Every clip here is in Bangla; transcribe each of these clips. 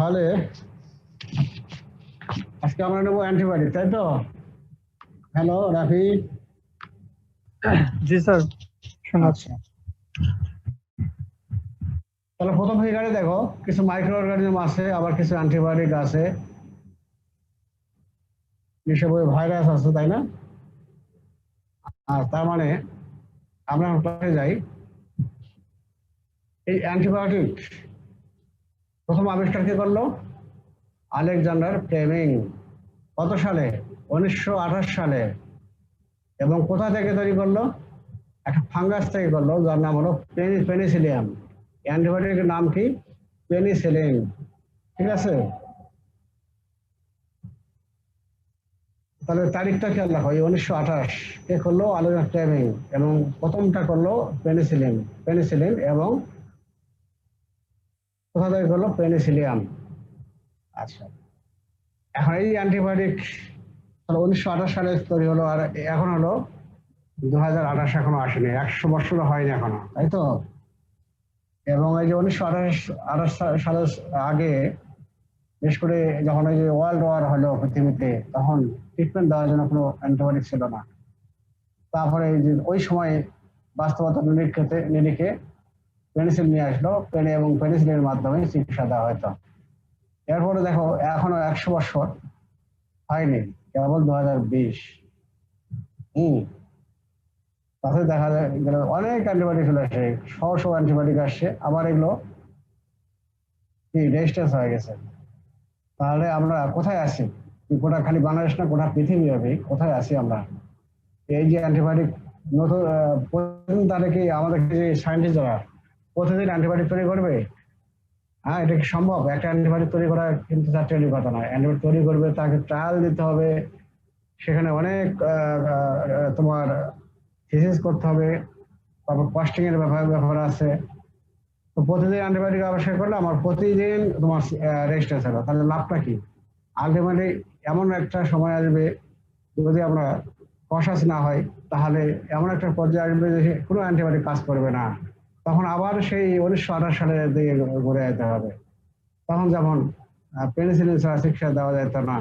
তাহলে আজকে আমরা নেবো অ্যান্টিবায়োটিক, তাই তো? হ্যালো রাফি। জি স্যার, শোনাচ্ছি। তাহলে প্রথম ফিগারে দেখো কিছু মাইক্রো অর্গানিজম আছে, আবার কিছু অ্যান্টিবায়োটিক আছে, হিসেবে ভাইরাস আছে, তাই না? আর তার মানে আমরা ক্লাসে যাই। এই অ্যান্টিবায়োটিক প্রথম আবিষ্কার কে করলো? Alexander Fleming. কত সালে? 1928 সালে। এবং কোথা থেকে তৈরি করলো? একটা ফাঙ্গাস থেকে করলো, যার নাম হলো পেনিসিলিয়াম। অ্যান্টিবায়োটিকের নাম কি? পেনিসিলিন। ঠিক আছে, তাহলে তারিখটা খেয়াল রাখো। 1928 কে করলো? Alexander Fleming. এবং প্রথমটা করলো পেনিসিলিন। পেনিসিলিন এবং কোথা থেকে করলো? পেনিসিলিয়াম। আচ্ছা, এখন এই অ্যান্টিবায়োটিক 1928 সালে তৈরি হলো, আর এখন হলো 2028, এখনো আসেনি, 100 বছর হয়নি এখনো, তাই তো? এবং এই যে 1928 সালের আগে, বিশেষ করে যখন এই যে ওয়ার্ল্ড ওয়ার হলো পৃথিবীতে, তখন ট্রিটমেন্ট দেওয়ার জন্য কোনো অ্যান্টিবায়োটিক ছিল না। তারপরে এই যে ওই সময় বাস্তবতা নিরিখে পেনিসিলিন নিয়ে আসলো, এবং পেনিসিলিনের মাধ্যমে চিকিৎসা দেওয়া হতো। এরপরে দেখো এখনো 100 বছর হয়নি, কেবল 2020। তাতে দেখা যায় অনেক অ্যান্টিবায়োটিক চলে আসে, শো অ্যান্টিবায়োটিক আসছে, আবার এগুলো কি রেজিস্ট্রেন্স হয়ে গেছে। তাহলে আমরা কোথায় আছি? গোটা খালি বাংলাদেশ না, গোটা পৃথিবী হবে, কোথায় আছি আমরা? এই যে অ্যান্টিবায়োটিক নতুন প্রতিদিন, তাহলে কি আমাদের যে সায়েন্টিস্টরা প্রতিদিন অ্যান্টিবায়োটিক তৈরি করবে? হ্যাঁ, এটা কি সম্ভব? একটা অ্যান্টিবায়োটিক তৈরি করা কিন্তু চারটি কথা নয়। অ্যান্টিবায়োটিক তৈরি করবে, তাকে ট্রায়াল দিতে হবে, সেখানে অনেক তোমার থিসিস করতে হবে, তারপর কস্টিং এর ব্যাপার আছে। তো প্রতিদিন অ্যান্টিবায়োটিক আবিষ্কার করলে আমার প্রতিদিন তোমার রেজিস্ট্রেন্স হবে, তাহলে লাভটা কি? আলটিমেটলি এমন একটা সময় আসবে, যদি আমরা কশাস না হয়, তাহলে এমন একটা পর্যায়ে আসবে যে কোনো অ্যান্টিবায়োটিক কাজ করবে না। তখন আবার সেই 1928 সালের দিকে ঘুরে যেতে হবে। তখন যেমন পেনিসিলিন ছাড়া চিকিৎসা দেওয়া যেত না,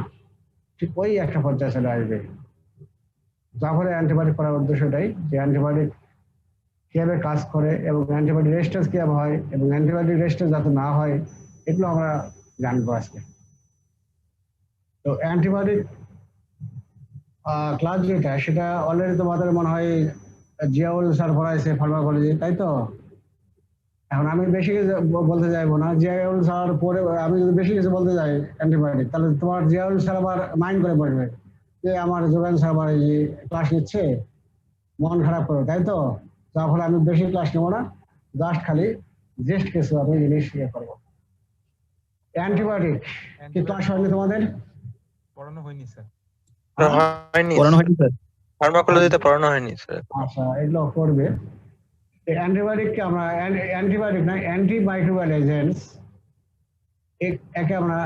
ঠিক ওই একটা পর্যায়ে চলে আসবে। যার ফলে অ্যান্টিবায়োটিক করার উদ্দেশ্যটাই যে অ্যান্টিবায়োটিক কিভাবে কাজ করে এবং অ্যান্টিবায়োটিক রেজিস্ট্যান্স কিভাবে হয় এবং অ্যান্টিবায়োটিক রেজিস্ট্যান্স যাতে না হয়, এগুলো আমরা জানবো আজকে। তো অ্যান্টিবায়োটিক ক্লাস যেটা, সেটা অলরেডি তোমাদের মনে হয় জিয়াউল স্যার পড়াইছে ফার্মাকোলজি, তাই তো? এখন আমি বেশি কিছু বলতে চাইবো না। জিয়াউল স্যার পরে আমি যদি বেশি কিছু বলতে যাই অ্যান্টিবায়োটিক, তাহলে তোমার জিয়াউল স্যার আবার মাইন্ড করে বসবে যে আমার যোগান স্যার আবার এই ক্লাস নিচ্ছে, মন খারাপ করবে, তাই তো? যার ফলে আমি বেশি ক্লাস নেবো না, জাস্ট খালি কিছু আমি জিনিস করবো। অ্যান্টিবায়োটিক কি ক্লাস হয়নি তোমাদের? পড়ানো হয়নি স্যার। পড়ানো হয়নি স্যার, ফার্মাকোলজিতে পড়ানো হয়নি স্যার। আচ্ছা, এগুলো করবে। অ্যান্টিবায়োটিককে আমরা অ্যান্টিবায়োটিক না, অ্যান্টিমাইক্রোবিয়াল এজেন্টস, একে আমরা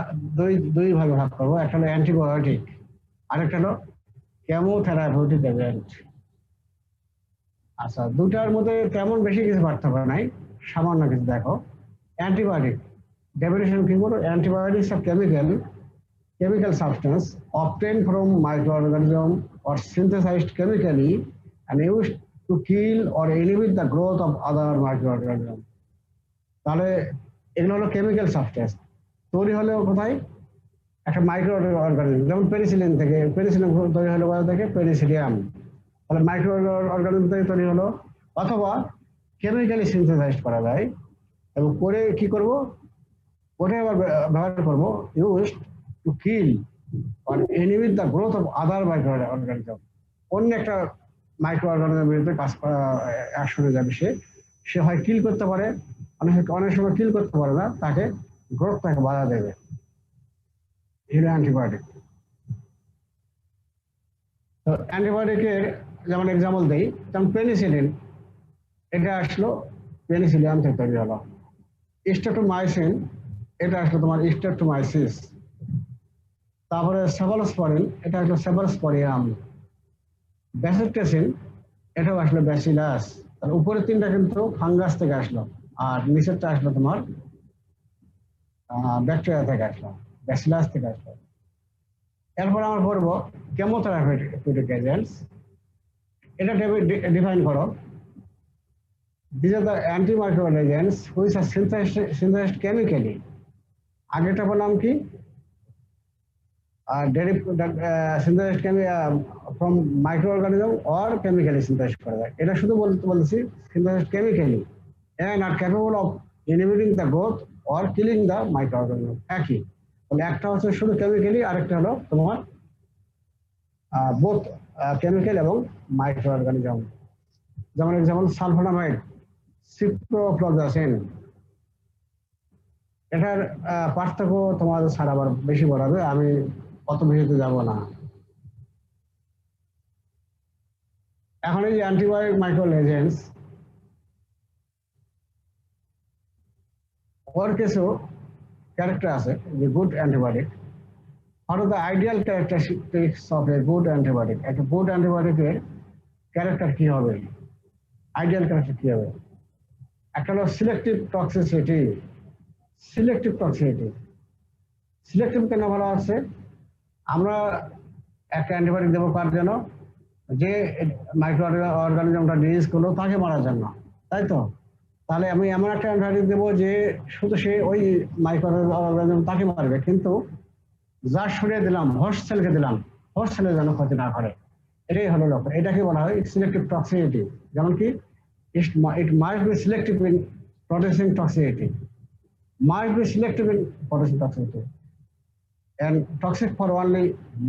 দুই ভাগে ভাগ করবো। একটা হলো অ্যান্টিবায়োটিক, আরেকটা হলো কেমোথেরাপিউটিক এজেন্ট। আচ্ছা, দুটার মধ্যে তেমন বেশি কিছু পার্থক্য নাই, সামান্য কিছু। দেখো অ্যান্টিবায়োটিক ডেফিনিশন কি বলো? Antibiotics of chemical substance obtained from microorganism or synthesized chemically and used to kill or inhibit the growth of other microorganism. তাহলে এগুলো হলো কেমিক্যাল সাবস্টেন্স, তৈরি হলো কোথায়? একটা মাইক্রো অর্গানিজম, যেমন পেনিসিলিন থেকে। পেনিসিলিন তৈরি হলো কোথা থেকে? পেনিসিলিয়াম। তাহলে মাইক্রো অর্গানিজম থেকে তৈরি হলো, অথবা কেমিক্যালি সিনথেসাইজ করা যায়। এবং করে কি করব? ওটাই আবার ব্যবহার করবো, used to kill or inhibit the growth of other microorganism. অন্য একটা মাইক্রো অর্গানিজমের বিরুদ্ধে কাজ করা, অ্যাকশনে যাবে সে হয় কিল করতে পারে, অনেক সময় কিল করতে পারে না, তাকে গ্রোথটাকে বাধা দেবে। এটা অ্যান্টিবায়োটিক। তো অ্যান্টিবায়োটিকের যেমন এক্সাম্পল দেই, যেমন পেনিসিলিন, এটা আসলো পেনিসিলিয়াম থেকে তৈরি হলো। স্ট্রেপ্টোমাইসিন, এটা আসলো তোমার স্ট্রেপ্টোমাইসিস। তারপরে সেফালোস্পোরিন, এটা আসলো সেফালোস্পোরিয়াম। ব্যাসিস্টাসিন, এটাও আসলো ব্যাসিলাস। তার উপরের তিনটা কিন্তু ফাঙ্গাস থেকে আসলো, আর নিচেরটা আসলো তোমার ব্যাকটেরিয়া থেকে আসলো, ব্যাসিলাস থেকে আসলো। এরপর আমরা পড়বো কেমোথেরাপিউটিক এজেন্টস। এটা ডিফাইন করো। These are the antimicrobial agents which are synthesized chemically. আগেরটা বললাম কি synthesized from microorganism or chemically synthesized করা যায়। এটা শুধু বলছি synthesized chemically and are capable of inhibiting the growth or killing the microorganism। একই তাহলে একটা হচ্ছে শুধু কেমিক্যালি, আরেকটা হলো তোমার বোথ কেমিক্যাল এবং মাইক্রো অর্গানিজম। যেমন এক্সাম্পল সালফোনামাইড, সিপ্রোফ্লোক্সাসিন। এটার পার্থক্য তোমাদের স্যার আবার বেশি বলাবে, আমি অত বেশিতে যাব না। এখন এই যে অ্যান্টিবায়োটিক মাইক্রো এজেন্টস, ওর কিছু ক্যারেক্টার আছে যে good antibiotic. What are the ideal characteristics of a good antibiotic? একটা গুড অ্যান্টিবায়োটিকের ক্যারেক্টার কি হবে, আইডিয়াল ক্যারেক্টার কি হবে? একটা হলো selective toxicity. Selective toxicity, selective কেন বলা হচ্ছে? আমরা একটা অ্যান্টিবায়োটিক দেবো কার জন্য? যে মাইক্রো অর্গানিজমটা ডিজিজ করলো তাকে মারার জন্য, তাই তো? তাহলে আমি এমন একটা অ্যান্টিবায়োটিক দেবো যে শুধু সে ওই মাইক্রো অর্গানিজম তাকে মারবে, কিন্তু যার শরীরে দিলাম, হোস্ট সেলকে দিলাম, হোস্ট সেলের যেন ক্ষতি না করে। এটাই হলো লক্ষ্য। এটাকে বলা হয় সিলেক্টিভ টক্সিসিটি। যেমন কি it might be selective in producing toxicity, might be selective in producing toxicity, and toxic for only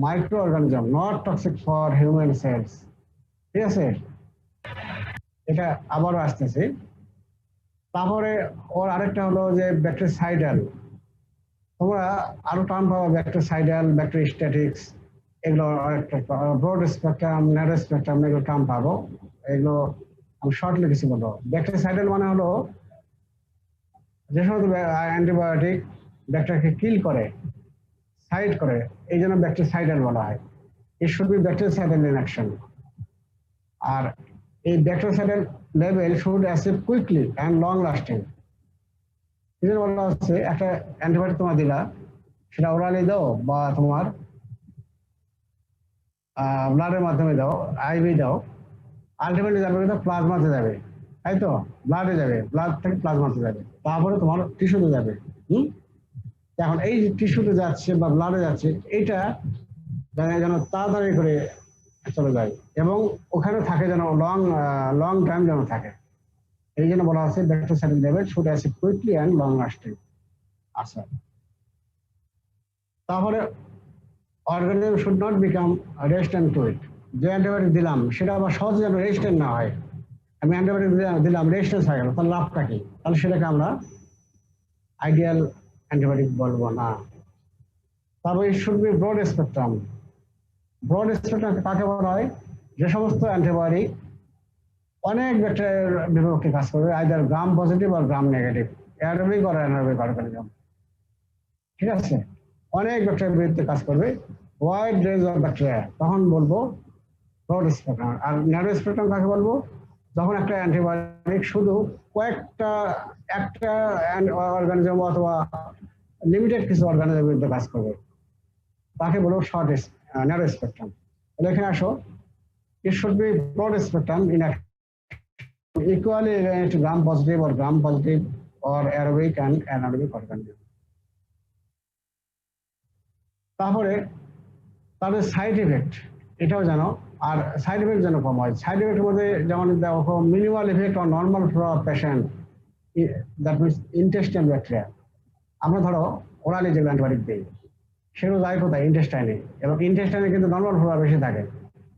microorganism, not toxic for human cells। ঠিক আছে, এটা আবারও আসতেছে। তারপরে ওর আরেকটা হলো যে ব্যাকটেরিসাইডাল। তোমরা আরো টার্ম পাবো, ব্যাকটেরিসাইডাল, ব্যাকটেরিস্ট্যাটিক্স, এগুলো আরেকটা ব্রড স্পেকট্রাম, ন্যারো স্পেকট্রাম, এগুলো টার্ম পাবো। এগুলো আমি শর্টলি কিছু বলবো। ব্যাকটেরিসাইডাল মানে হলো যে সমস্ত অ্যান্টিবায়োটিক ব্যাকটেরিয়াকে কিল করে, সাইড করে, এই জন্য ব্যাকটেরিসাইডাল বলা হয়। It should be bactericidal in action. আর এই bactericidal level should achieve quickly and long lasting. এই জন্য বলা হচ্ছে একটা অ্যান্টিবায়োটিক তোমার দিলা, সেটা ওরালি দাও বা তোমার ব্লাডের মাধ্যমে দাও, আইভি দাও, আলটিমেটলি যাবে কিন্তু প্লাজমাতে যাবে, তাই তো? ব্লাডে যাবে, ব্লাড থেকে প্লাজমাতে যাবে, তারপরে তোমার টিস্যুতে যাবে। এখন এই টিস্যুতে যাচ্ছে বা ব্লাডে যাচ্ছে, এইটা যেন তাড়াতাড়ি করে চলে যায় এবং ওখানে থাকে যেন লং টাইম যেন থাকে। এই জন্য বলা হচ্ছে bactericidal level should achieve quickly and long lasting. আচ্ছা, তারপরে organism should not become resistant to it. যে অ্যান্টিবায়োটিক দিলাম সেটা আবার সহজে যেন রেজিস্ট্যান্ট না হয়। আমি অ্যান্টিবায়োটিক দিলাম, রেজিস্ট্যান্স হয়ে গেল, তাহলে লাভটা কি? তাহলে সেটাকে আমরা আইডিয়াল অ্যান্টিবায়োটিক বলবো না। তারপরে it should be broad spectrum. Broad spectrum কাকে বলা হয়? যে সমস্ত অ্যান্টিবায়োটিক অনেক ব্যাকটেরিয়ার বিপক্ষে কাজ করবে, আইদার গ্রাম পজিটিভ আর গ্রাম নেগেটিভ, অ্যারোবিক আর অ্যানারোবিক অর্গানিজম। ঠিক আছে, অনেক ব্যাকটেরিয়ার বিরুদ্ধে কাজ করবে, ওয়াইড রেঞ্জ অফ ব্যাকটেরিয়া, তখন বলবো ব্রড স্পেকট্রাম। আর ন্যারো স্পেকট্রাম কাকে বলবো? যখন একটা অ্যান্টিবায়োটিক শুধু একটা অর্গানিজম অথবা লিমিটেড কিছু অর্গানিজমের বিরুদ্ধে কাজ করবে, তাকে বলবো ন্যারো স্পেকট্রাম। তাহলে এখানে আসো, it should be broad spectrum in equally related to gram positive or aerobic and anaerobic organism. তারপরে তাদের সাইড ইফেক্ট এটাও জানো, আর সাইড ইফেক্ট যেন কম হয়। সাইড ইফেক্টের মধ্যে যেমন দেখো minimal effect on normal flow of patient, that means intestine bacteria. আমরা ধরো ওরালি যে অ্যান্টিবায়োটিক দিই সেগুলো যায় কোথায়? ইন্টেস্টাইনে, এবং ইন্টেস্টাইনে কিন্তু নর্মাল ফ্লোরা বেশি থাকে,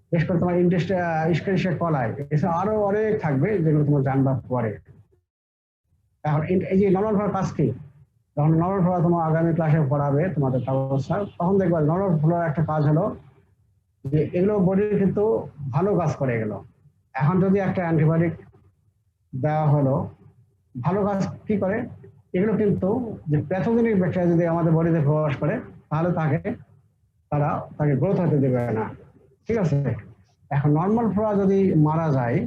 বিশেষ করে তোমার ইন্টেস্টাইন কলায়, এছাড়া আরো অনেক থাকবে যেগুলো তোমার জানবা পরে। এখন এই যে নর্মাল ফ্লোরার কাজ কি? যখন নর্মাল ফ্লোরা তোমার আগামী ক্লাসে পড়াবে তোমাদের অবস্থা, তখন দেখবে নর্মাল ফ্লোরার একটা কাজ হলো যে এগুলো বডির কিন্তু ভালো কাজ করে এগুলো। এখন যদি একটা অ্যান্টিবায়োটিক দেওয়া হলো, ভালো কাজ কি করে? এগুলো কিন্তু যে প্যাথোজেনিক ব্যাকটেরিয়া যদি আমাদের বডিতে প্রবেশ করে তাহলে তাকে গ্রোথ হতে দেবে না। ঠিক আছে, এখন নর্মাল ফ্লোরা যদি মারা যায়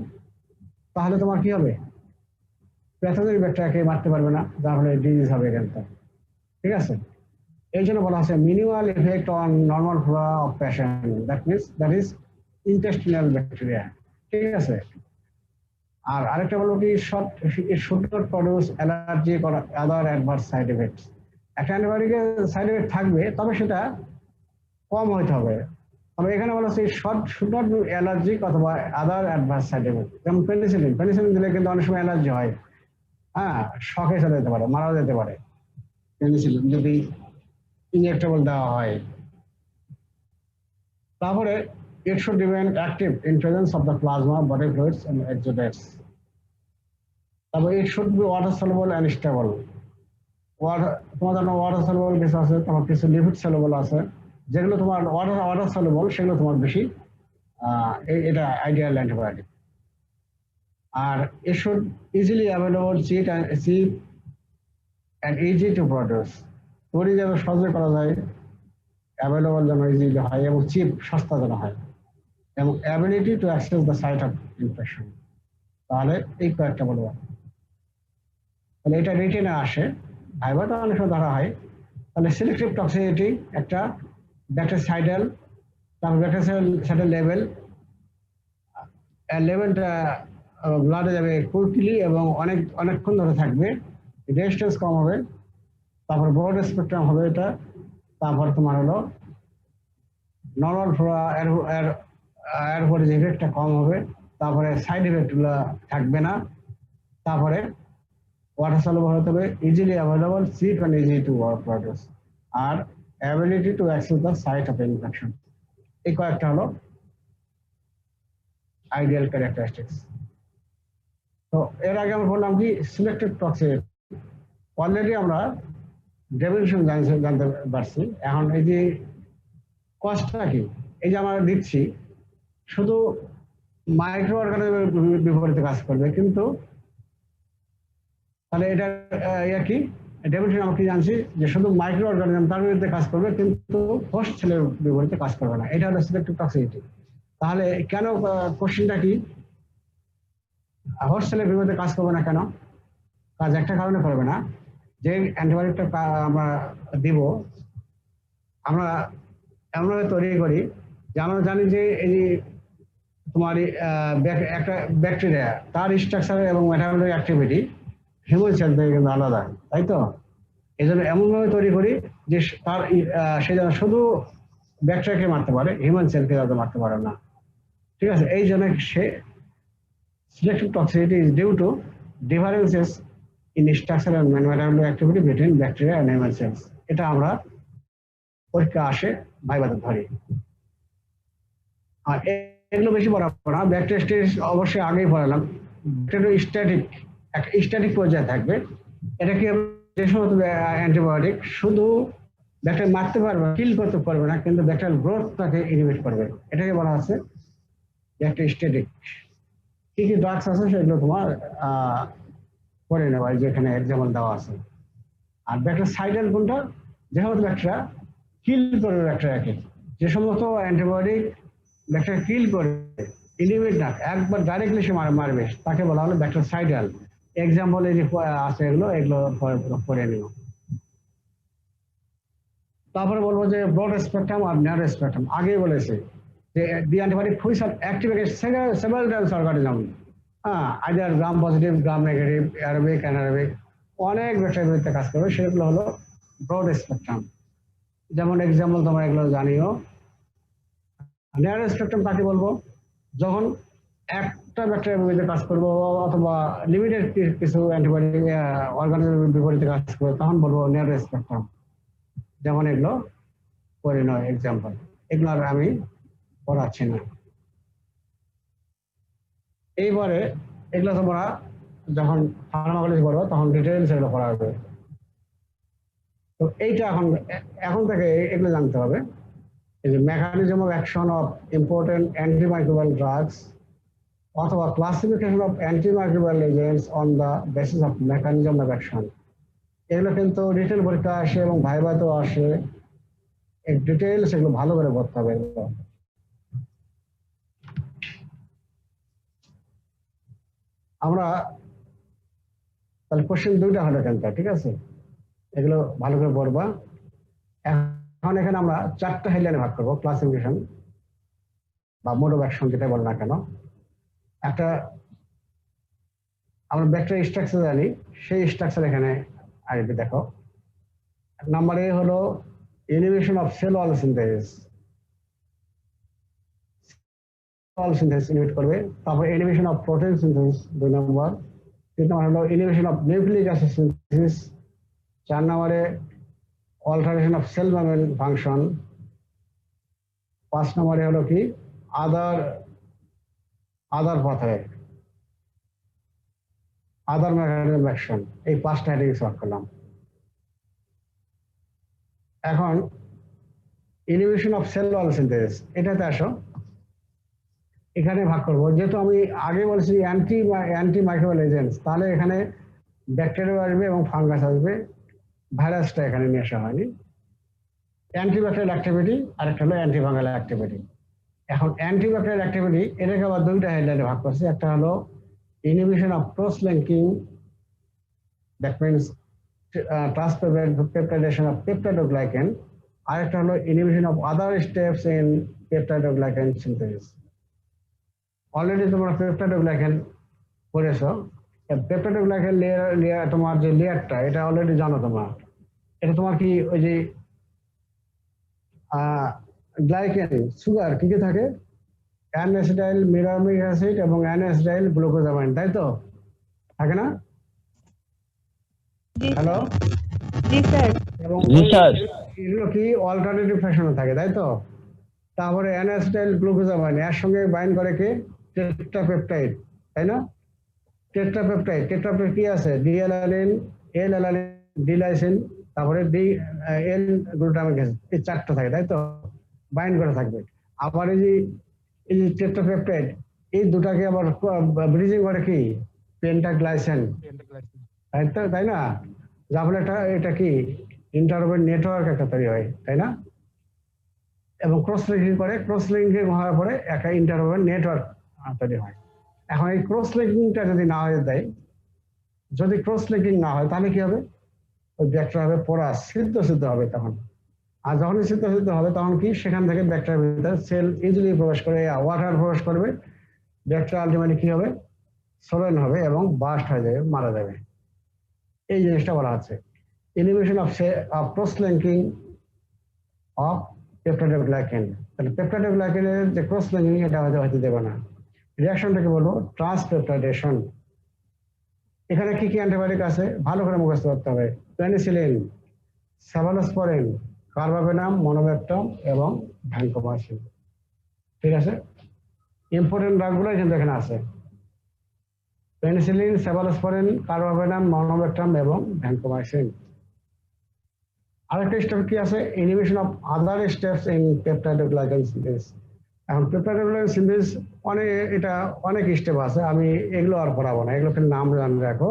তাহলে তোমার কি হবে? প্যাথোজেনিক ব্যাকটেরিয়াকে মারতে পারবে না, যার ফলে ডিজিজ হবে। কিন্তু ঠিক আছে, এই জন্য বলা আছে minimal effect on normal Flora of patient, that is intestinal bacteria. ঠিক আছে, আর আরেকটা বলবো কি it should not produce allergy or other adverse side effects. একটা অ্যান্টিবায়োটিকের সাইড এফেক্ট থাকবে, তবে সেটা কম হইতে হবে। তবে এখানে বলা হচ্ছে শুড নট বি অ্যালার্জিক অথবা আদার অ্যাডভার্স সাইড এফেক্ট। যেমন পেনিসিলিন দিলে কিন্তু অনেক সময় অ্যালার্জি হয়, হ্যাঁ, শকে চলে যেতে পারে, মারাও যেতে পারে পেনিসিলিন যদি ইনজেক্টেবল দেওয়া হয়। তারপরে it should remain active in presence of the plasma, body fluids and exudates. তারপরে it should be water soluble and stable. তোমার জন্য ওয়াটার সলুবল কিছু আছে, তোমার কিছু লিপিড সলুবল আছে। যেগুলো তোমার ওয়াটার সলুবল সেগুলো তোমার বেশি এটা আইডিয়াল অ্যান্টিবায়োটিক। আর it should easily available, cheap and easy to produce. তৈরি যেন সহজে করা যায়, অ্যাভেলেবল যেন ইজিলি হয় এবং চিপ সস্তা যেন হয়, এবং ability to access the site of infection. তাহলে এই কয়েকটা বলবো। তাহলে এটা রিটেনে আসে, ভাইভাটা অনেক সময় ধরা হয়। তাহলে সিলেক্টিভ টক্সিসিটি একটা ব্যাকটেরিসাইডাল, তারপর ব্যাকটেরিসাইডাল লেভেলটা ব্লাডে যাবে কুইকলি এবং অনেকক্ষণ ধরে থাকবে, রেজিস্ট্যান্স কম হবে, তারপর ব্রড স্পেকট্রাম হবে এটা, তারপর তোমার হলো নর্মাল ফ্লোরা এর উপরে যে ইফেক্টটা কম হবে, তারপরে সাইড ইফেক্টগুলো থাকবে না, তারপরে ওয়াটার সলুবল হতে হবে, easily available, cheap and easy to produce, আর ability to access the site of infection. এই কয়েকটা হলো আইডিয়াল ক্যারেক্টারিস্টিক্স। তো এর আগে আমরা বললাম কি সিলেক্টিভ টক্সিসিটি, অলরেডি আমরা ডেফিনিশন জানতে পারছি। এখন এই যে কস্টটা কি, এই যে আমরা দিচ্ছি শুধু মাইক্রো অর্গানিজমের বিপরীতে কাজ করবে, কিন্তু তাহলে এটা কি ডেফিনিশন আমরা কি জানছি যে শুধু মাইক্রো অর্গানিজম তার বিরুদ্ধে কাজ করবে, কিন্তু হোস্ট সেলের বিপরীতে কাজ করবে না। এটা হলো সিলেক্টিভ টক্সিসিটি। তাহলে কেন, কোশ্চেনটা কি, হোস্ট সেলের বিপরীতে কাজ করবে না কেন? কাজ একটা কারণে করবে না, যে অ্যান্টিবায়োটিকটা আমরা দিব, আমরা এমনভাবে তৈরি করি যে আমরা জানি যে এই তোমার একটা ব্যাকটেরিয়া তার স্ট্রাকচার এবং মেটাবলিক অ্যাক্টিভিটি হিউম্যান সেল থেকে কিন্তু আলাদা, তাই তো? এই জন্য এমনভাবে তৈরি করি যে তার সে যেন শুধু ব্যাকটেরিয়াকে মারতে পারে, হিউম্যান সেলকে যাতে মারতে পারে না। ঠিক আছে, এই জন্য সে selective toxicity is due to differences in structure and metabolic activity between bacteria and human cells. এটা আমরা পরীক্ষা আসে ভাইভাতে ধরি। আর এগুলো বেশি পড়াবো না, ব্যাকটেরিয়া অবশ্যই আগেই পড়ালাম। স্ট্যাটিক পর্যায়ে থাকবে। এটা কি যে সমস্ত অ্যান্টিবায়োটিক শুধু ব্যাকটেরিয়া মারতে পারবে, কিল করতে পারবে না, কিন্তু ব্যাকটেরিয়াল গ্রোথটাকে ইনহিবিট করবে, এটাকে বলা আছে ব্যাকটেরিস্ট্যাটিক। কি কি ড্রাগস আছে সেগুলো তোমার পড়ে নেওয়া, যেখানে এক্সাম্পল দেওয়া আছে। আর ব্যাকটেরিসাইডাল কোনটা, যে সমস্ত ব্যাকটেরিয়া কিল করবে ব্যাকটেরিয়াকে, যে সমস্ত অ্যান্টিবায়োটিক ব্যাকটেরিয়া কিল করে ইনহিবিট না, একবার ডাইরেক্টলি সে মারবে, তাকে বলা হলো ব্যাকটেরিসাইডাল। এক্সাম্পল এই যে আছে এগুলো পড়ে নিও। তারপরে বলবো যে ব্রড স্পেকট্রাম আর ন্যারো স্পেকট্রাম। আগেই বলেছে যে the antibiotic which are active against several types of organism, either gram positive, gram negative, aerobic, anaerobic, অনেক ব্যাকটেরিয়ার বিরুদ্ধে কাজ করবে, সেগুলো হলো ব্রড স্পেকট্রাম। যেমন এক্সাম্পল তোমরা এগুলো জানিও। ন্যারো স্পেকট্রাম কাকে বলবো, যখন একটা ব্যাকটেরিয়ার বিরুদ্ধে কাজ করবো অথবা লিমিটেড কিছু অ্যান্টিবায়োটিক অর্গানিজমের বিপরীতে কাজ করবো, তখন বলবো ন্যারো স্পেকট্রাম। যেমন এগুলো করে নয় এক্সাম্পল, এগুলো আর আমি পড়াচ্ছি না। এইবারে এগুলো তোমরা যখন ফার্মাকোলজি পড়ো তখন ডিটেইলস এগুলো পড়া হবে। তো এইটা এখন থেকে এগুলো জানতে হবে, এই যে mechanism of action of important antimicrobial drugs অথবা classification of antimicrobial agents on the basis of mechanism of action. এগুলো কিন্তু ডিটেল পরীক্ষা আসে এবং ভাইভাতেও আসে, ডিটেইলস এগুলো ভালো করে পড়তে হবে। আমরা তাহলে কোশ্চেন দুইটা হলো কেন, ঠিক আছে? এগুলো ভালো করে পড়বা। এখন এখানে আমরা 4টা হেডলাইনে ভাগ করবো, ক্লাসিফিকেশন বা মোড অফ অ্যাকশন যেটা বল না কেন। একটা আমরা ব্যাকটেরিয়া স্ট্রাকচার জানি, সেই স্ট্রাকচার এখানে আসবে। দেখো নাম্বার এ হলো inhibition of sell wall synthesis, inhibit করবে। তারপর ইনহিবিশন অফ প্রোটিন সিনথেসিস 2 নম্বর। 3 নম্বর হলো inhibition of nucleic acid synthesis. 4 নম্বরে alteration of cell membrane function. 5 নম্বরে হলো কি আদার পাথওয়ে, আদার মেকানিজম অ্যাকশন। এই 5টা হেডিং সলভ করলাম। এখন inhibition of sell wall synthesis, এটাতে আসো। এখানে ভাগ করবো, যেহেতু আমি আগে বলছি অ্যান্টি মাইক্রোবিয়াল এজেন্টস, তাহলে এখানে ব্যাকটেরিয়া আসবে এবং ফাঙ্গাস আসবে, ভাইরাসটা এখানে নিয়ে আসা হয়নি। অ্যান্টিব্যাকটেরিয়াল অ্যাক্টিভিটি আর একটা হলো অ্যান্টিফাঙ্গাল অ্যাক্টিভিটি। এখন অ্যান্টিব্যাকটেরিয়াল অ্যাক্টিভিটি এটাকে আবার 2টা হেডলাইনে ভাগ করছি। একটা হলো inhibition of cross linking, that means transpeptidation of peptidoglycan. আর একটা হলো inhibition of other steps in peptidoglycan synthesis. Already তোমরা পেপটাইডোগ্লাইকেন পড়েছো। পেপটাইডোগ্লাইকেন লেয়ার তোমার যে লেয়ারটা, এটা অলরেডি জানো তোমরা। এটা তোমার কি ওই যে গ্লাইকেন সুগার কি কি থাকে, অ্যানএসিটাইল মিরামিক অ্যাসিড এবং অ্যানএসিটাইল গ্লুকোজামাইন, তাই তো? থাকে না? হ্যালো, এবং এগুলো কি অল্টারনেটিভ ফ্যাশনে থাকে, তাই তো? তারপরে অ্যানএসিটাইল গ্লুকোজামাইন এর সঙ্গে বাইন্ড করে কি টেট্রাপেপটাইড, তাই না? টেট্রাপেপটাইড কি আছে? ডিএলানিন, এল অ্যালানিন, ডি লাইসিন, তারপরে ডি এল গ্লুটামিক অ্যাসিড, এই 4টা থাকে, তাই তো? বাইন্ড করে থাকবে। আবার এই যে টেট্রাপেপটাইড, এই দুটাকে আবার ব্রিজিং করে কি পেন্টাগ্লাইসিন, তাই না? যার ফলে এটা কি ইন্টারোভেন নেটওয়ার্ক একটা তৈরি হয়, তাই না? এবং ক্রস লিঙ্কিং করে, ক্রস লিঙ্কিং হওয়ার পরে একটা ইন্টারোভেন নেটওয়ার্ক তৈরি হয়। এখন এই ক্রস লিঙ্কিংটা যদি না হয়ে দেয়, যদি ক্রস লিঙ্কিং না হয়, তাহলে কি হবে? ওই ব্যাকটেরিয়া হবে পোরাস, সিদ্ধ হবে তখন। আর যখনই সিদ্ধ হবে তখন কি সেখান থেকে ব্যাকটেরিয়ার ভিতরে সেল ইজিলি প্রবেশ করে, ওয়াটার প্রবেশ করবে, ব্যাকটেরিয়া আলটিমেটলি কি হবে? সোলেন হবে এবং বাস্ট হয়ে যাবে, মারা যাবে। এই জিনিসটা বলা আছে inhibition of cross linking of peptidoglycan. তাহলে পেপটাইডোগ্লাইকেনের যে ক্রস লিঙ্কিং, এটা হয়তো দেবে না। রিঅ্যাকশনটাকে বলবো ট্রান্সপেপটাইডেশন। এখানে কি কি অ্যান্টিবায়োটিক আছে ভালো করে মুখস্থ করতে হবে। পেনিসিলিন, সেফালোস্পোরিন, কার্বাপেনাম, মনোব্যাক্টাম এবং ভ্যানকোমাইসিন। ঠিক আছে, ইম্পর্টেন্ট ড্রাগগুলো কিন্তু এখানে আছে। পেনিসিলিন, সেফালোস্পোরিন, কার্বাপেনাম, মনোব্যাক্টাম এবং ভ্যানকোমাইসিন। আরেকটা স্টেপ কি আছে? Inhibition of other steps in peptidoglycan synthesis. এখন পেপটাইডোগ্লাইকেন সিনথেসিস অনেক স্টেপ আছে, আমি এগুলো আর পড়াবো না, এগুলো নাম জানে রাখো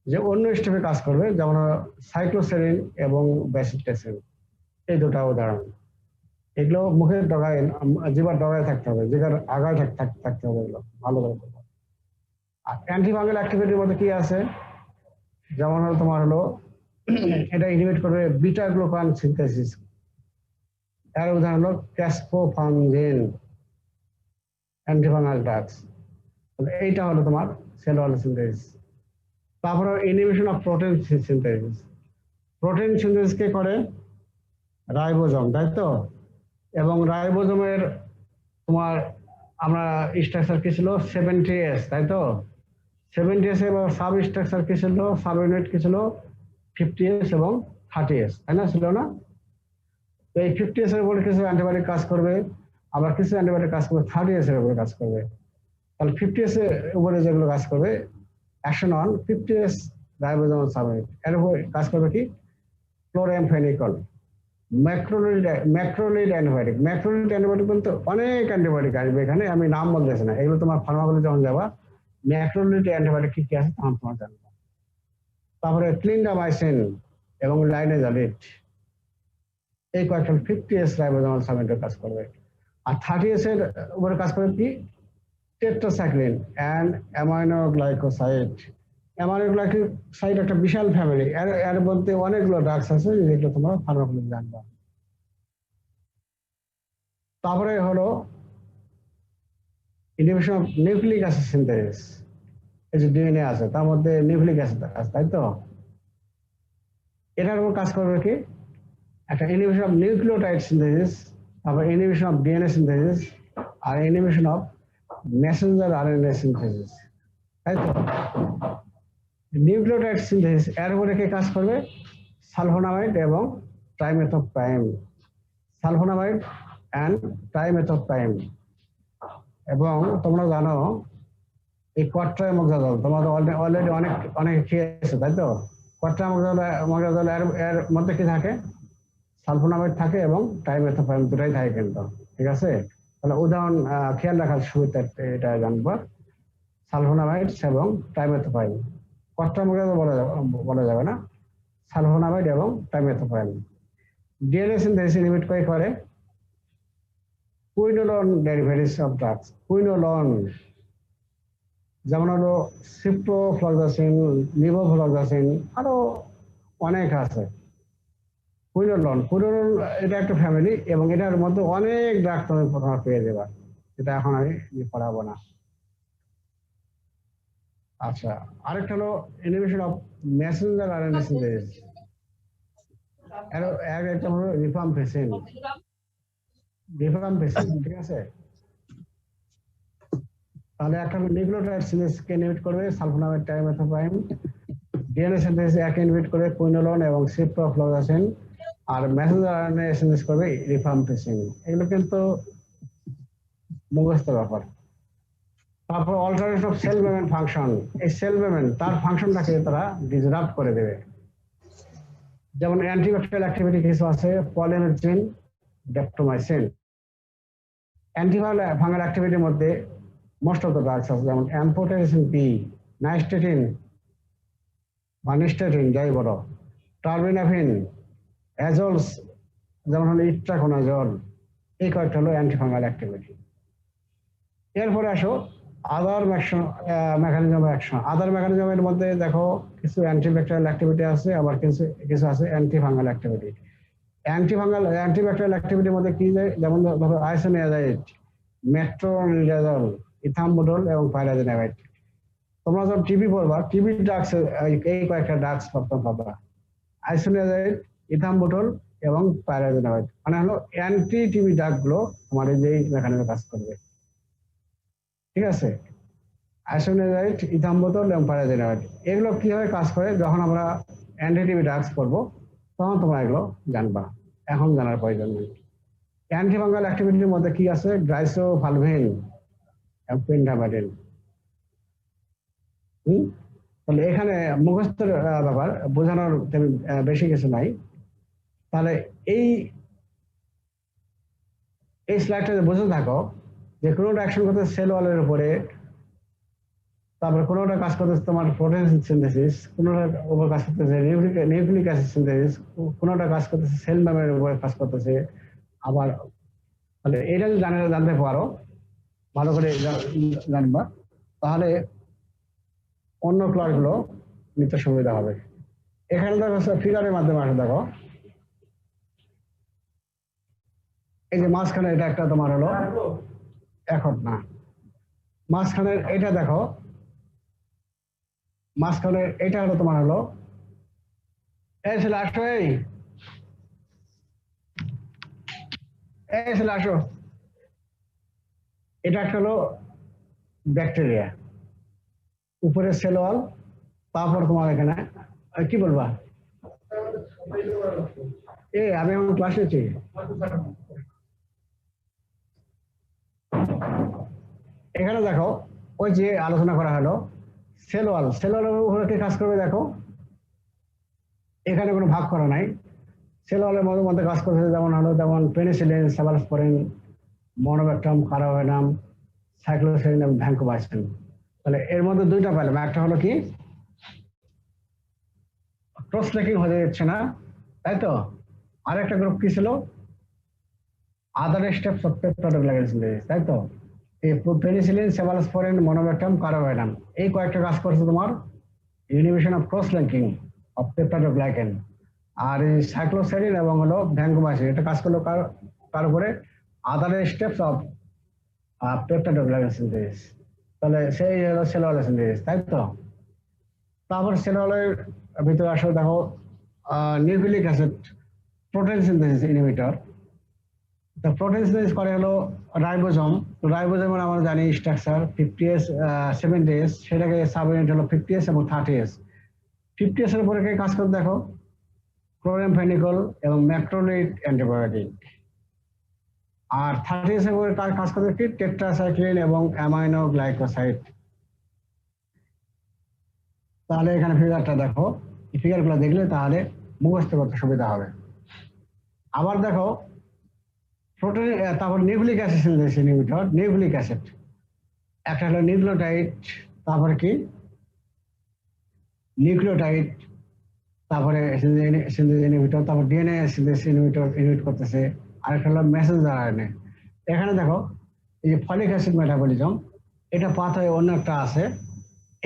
যে অন্য স্টেপে কাজ করবে, যেমন সাইক্লোসেরিন এবং ব্যাসিটাসিন, এই 2টা উদাহরণ। এগুলো মুখের ডগায়, জিভার ডগায় থাকতে হবে, জিভার আগায় থাকতে হবে, এগুলো ভালো করে। আর অ্যান্টিফাঙ্গাল অ্যাক্টিভিটির মধ্যে কি আছে? যেমন হলো তোমার হলো এটা ইনহিবিট করবে বিটা গ্লুকান সিনথেসিস। এর উদাহরণ হলো ক্যাসপোফানজিন, অ্যান্টিফাঙ্গাল ড্রাগস। এইটা হলো তোমার সেল ওয়াল সিনথেসিস। তারপরে inhibition of protein synthesis. Protein synthesis কে করে? রাইবোজোম, তাই তো? এবং রাইবোজোমের তোমার আমরা স্ট্রাকচার কি ছিল? 70S, তাই তো? 70S এবং সাব স্ট্রাকচার কি ছিল? সাব ইউনিট কি ছিল? 50S এবং 30S, তাই না? ছিল না? তো এই 50S এর উপরে কিছু অ্যান্টিবায়োটিক কাজ করবে, আবার কিছু অ্যান্টিবায়োটিক কাজ করবে 30S এর উপরে কাজ করবে। তাহলে 50S এর উপরে যেগুলো কাজ করবে, action on 50S ribosomal subunit, এর উপরে কাজ করবে কি? Chloramphenicol, macrolide antibiotic. Macrolide antibiotic বলতে অনেক অ্যান্টিবায়োটিক আসবে, এখানে আমি নাম বলতেছি না, এগুলো তোমার ফার্মাকোলজি যখন যাবা ম্যাক্রোলিড অ্যান্টিবায়োটিক কি কি আছে তখন তোমার জানবে। তারপরে ক্লিন্ডামাইসিন এবং লাইনেজালিড, এই কয়েকটা 50S রাইবোজোমাল সাবইউনিটে কাজ করবে। আর 30S এর উপরে কাজ করবে কি? Tetracycline and amino glycoside aminoglycoside একটা বিশাল ফ্যামিলি, এর মধ্যে অনেকগুলো ড্রাগস আছে যেগুলো তোমরা ফার্মাকোলজি জানবা। তারপরে হলো inhibition of nucleic acid synthesis. এই যে ডিএনএ আছে তার মধ্যে নিউক্লিক অ্যাসিড আছে, তাই তো? এটার উপর কাজ করবে কি? একটা ইনহিবিশন অফ নিউক্লিওটাইড সিনথেসিস, তারপর ইনহিবিশন অফ ডিএনএ সিনথেসিস, আর inhibition of messenger RNA synthesis, তাই তো? নিউক্লিওটাইড সিনথেসিস এর উপরে কে কাজ করবে? সালফোনামাইড এবং ট্রাইমেথোপ্রাইম। Sulphonamide and ট্রাইমেথোপ্রাইম। এবং তোমরা জানো এই কোয়াট্রাইমোক্সাজল তোমরা তো অলরেডি অনেক খেয়েছো, তাই তো? কোয়াট্রাইমোক্সাজল এর মধ্যে কি থাকে? সালফোনামাইড থাকে এবং ট্রাইমেথোপ্রাইম দুটাই থাকে কিন্তু, ঠিক আছে? তাহলে উদাহরণ খেয়াল রাখার সুবিধা এটা জানবো, সালফোনামাইড এবং ট্রাইমেথোপ্রাইম। কোয়াট্রাইমোক্সাজল বলা যাবে না, সালফোনামাইড এবং ট্রাইমেথোপ্রাইম। ডিএনএ সিনথেসিস ইনহিবিট করে quinolone derivatives of drugs. Quinolone যেমন হলো সিপ্রোফ্লক্সাসিন, লিভোফ্লক্সাসিন, আরো অনেক আছে। কুইনোলোন এটা একটা ফ্যামিলি এবং এটার মধ্যে অনেক ড্রাগ তুমি প্রথমে পেয়ে যাবে, এটা এখন আমি পড়াবো না। আচ্ছা, আরেকটা হলো inhibition of messenger RNA synthesis. এর একটা হলো রিফাম্পিসিন, ঠিক আছে? তাহলে একটা নিউক্লিওটাইড সিনথেসিসকে ইনহিবিট করবে সালফোনামাইড, ট্রাইমেথোপ্রাইম। ডিএনএ সিনথেসিস একে ইনহিবিট করে কুইনোলোন এবং সিপ্রোফ্লক্সাসিন, আর মেসেঞ্জার আরএনএ সিনথেসিস করবে রিফাম্পিসিন। এগুলো কিন্তু মুখস্থ ব্যাপার। তারপর alteration of cell membrane function. এই সেল মেমব্রেন তার ফাংশনটাকে তারা ডিসরাপ্ট করে দেবে। যেমন অ্যান্টিব্যাকটেরিয়াল অ্যাক্টিভিটি কিছু আছে, পলিমেথ্রিন, ডেপ্টোমাইসিন। অ্যান্টিফাঙ্গাল অ্যাক্টিভিটির মধ্যে মোস্ট অফ দ্য ড্রাগস আছে, যেমন অ্যাম্ফোটেরিসিন বি, নাইস্টেটিন বা নিস্টেটিন যাই বড়, টার্বিনাফিন, অ্যাজলস যেমন হলো ইট্রাকোনাজল। এই কয়েকটা হলো অ্যান্টিফাঙ্গাল অ্যাক্টিভিটি। এরপরে আসো আদার মেকানিজম অ্যাকশন। আদার মেকানিজমের মধ্যে দেখো কিছু অ্যান্টিব্যাকটেরিয়াল অ্যাক্টিভিটি আছে, আবার কিছু আছে অ্যান্টিফাঙ্গাল অ্যাক্টিভিটি। অ্যান্টিব্যাকটেরিয়াল অ্যাক্টিভিটির মধ্যে কি যায়? যেমন ধরো আইসোনিয়াজাইড, মেট্রোনিডাজল, ইথাম্বুডল এবং পাইরাজিনামাইড। তোমরা যখন টিবি পড়বা, টিবি ড্রাগস এই কয়েকটা ড্রাগস পাবা, আইসোনিয়াজাইড, ইথাম্বুডল এবং পাইরাজিনামাইড। মানে হলো অ্যান্টি টিবি ড্রাগ গুলো আমাদের যেই মেকানিজমে কাজ করবে, ঠিক আছে? আইসোনিয়াজাইড, ইথাম্বুডল এবং পাইরাজিনামাইড এগুলো কিভাবে কাজ করে যখন আমরা অ্যান্টি টিবি ড্রাগস করবো তখন তোমরা এগুলো জানবা, এখন জানার প্রয়োজন নেই। অ্যান্টিফাঙ্গাল অ্যাক্টিভিটির মধ্যে কি আছে? গ্লাইসোফালভিন এবং পেন্টামাইডিন। তাহলে এখানে মুখস্থের ব্যাপার, বোঝানোর বেশি কিছু নাই। তাহলে এই স্লাইডটা বুঝে থাকো যে কোনোটা অ্যাকশন করতেছে সেল ওয়ালের উপরে, তারপরে কোনোটা কাজ করতেছে তোমার প্রোটিন সিনথেসিস, কোনোটা উপর কাজ করতেছে নিউক্লিক অ্যাসিড সিনথেসিস, কোনোটা কাজ করতেছে সেল মেমব্রেনের উপরে কাজ করতেছে। আবার তাহলে এটা যদি জানতে পারো, ভালো করে জানবা, তাহলে অন্য ক্লাসগুলো নিতে সুবিধা হবে। এখানে দেখো ফিগারের মাধ্যমে আসে, দেখো এই যে মাঝখানে এটা একটা তোমার হলো এখন না, মাঝখানের এটা দেখো, মাঝখানে এটা হলো তোমার হলো এই ছেলে আসো, এই ছেলে আসো, এটা একটা হলো ব্যাকটেরিয়া, উপরে সেল ওয়াল, তারপর তোমার এখানে কি বলবা? আমি এখন ক্লাস নিচ্ছি। এখানে দেখো ওই যে আলোচনা করা হলো সেল ওয়ালের উপরে কি কাজ করবে দেখো, এখানে কোনো ভাগ করা নাই। সেল ওয়ালের মধ্যে কাজ করছে যেমন পেনিসিলিন, সেফালোস্পোরিন, মনোব্যাকটাম, কার্বাভেনাম, সাইক্লোসেরিন এবং ভ্যানকোবাইসিন। তাহলে এর মধ্যে দুইটা পেলাম, একটা হলো কি ক্রস লিঙ্কিং হয়ে যাচ্ছে না, তাই তো? আরেকটা গ্রুপ কি ছিল? আদার স্টেপস অফ পেপটাইডোগ্লাইকেশন, তাই তো? এই পেনিসিলিন, সেফালোস্পোরিন, মনোব্যাকটাম, কার্বাভেনাম এই কয়েকটা কাজ করছে তোমার inhibition of cross linking of peptidoglycan. আর এই সাইক্লোসাইরিন এবং হলো ভ্যাঙ্কোমাইসিন এটা কাজ করলো কার উপরে? আদার স্টেপস অফ পেপটাইডোগ্লাইকেন সিনথেসিস। তাহলে সেই হলো সেল ওয়াল সিনথেসিস, তাই তো? তারপর সেল ওয়ালের ভিতরে আসলে দেখো nucleic acid protein synthesis inhibitor. তো প্রোটিন সিনথেসিস করে হলো রাইবোজোম। তো রাইবোজোমের আমরা জানি স্ট্রাকচার 50S 70S, সেটাকে সাব ইউনিট হলো 50S এবং 30S। 50S এর উপরে কে কাজ করে দেখো? ক্লোরামফেনিকল এবং ম্যাক্রোলেট অ্যান্টিবায়োটিক। আর 30S এর উপরে কাজ করে কি? টেট্রাসাইক্লিন এবং অ্যামাইনো গ্লাইকোসাইড। তাহলে এখানে ফিগারটা দেখো, এই ফিগারগুলো দেখলে তাহলে মুখস্থ করতে সুবিধা হবে। আবার দেখো প্রোটিন, তারপর nucleic acid synthesis inhibitor. Nucleic acid একটা হলো নিউক্লিওটাইড, তারপরে কি নিউক্লিওটাইড, তারপরে সিনথেসিস ইনহিবিটর, তারপর ডিএনএ সিনথেসিস ইনহিবিটর ইনহিবিট করতেছে। আরেকটা হলো মেসেঞ্জার আরএনএ। এখানে দেখো এই যে ফলিক অ্যাসিড মেটাবলিজম, এটা পাথ হয়ে অন্য একটা আছে।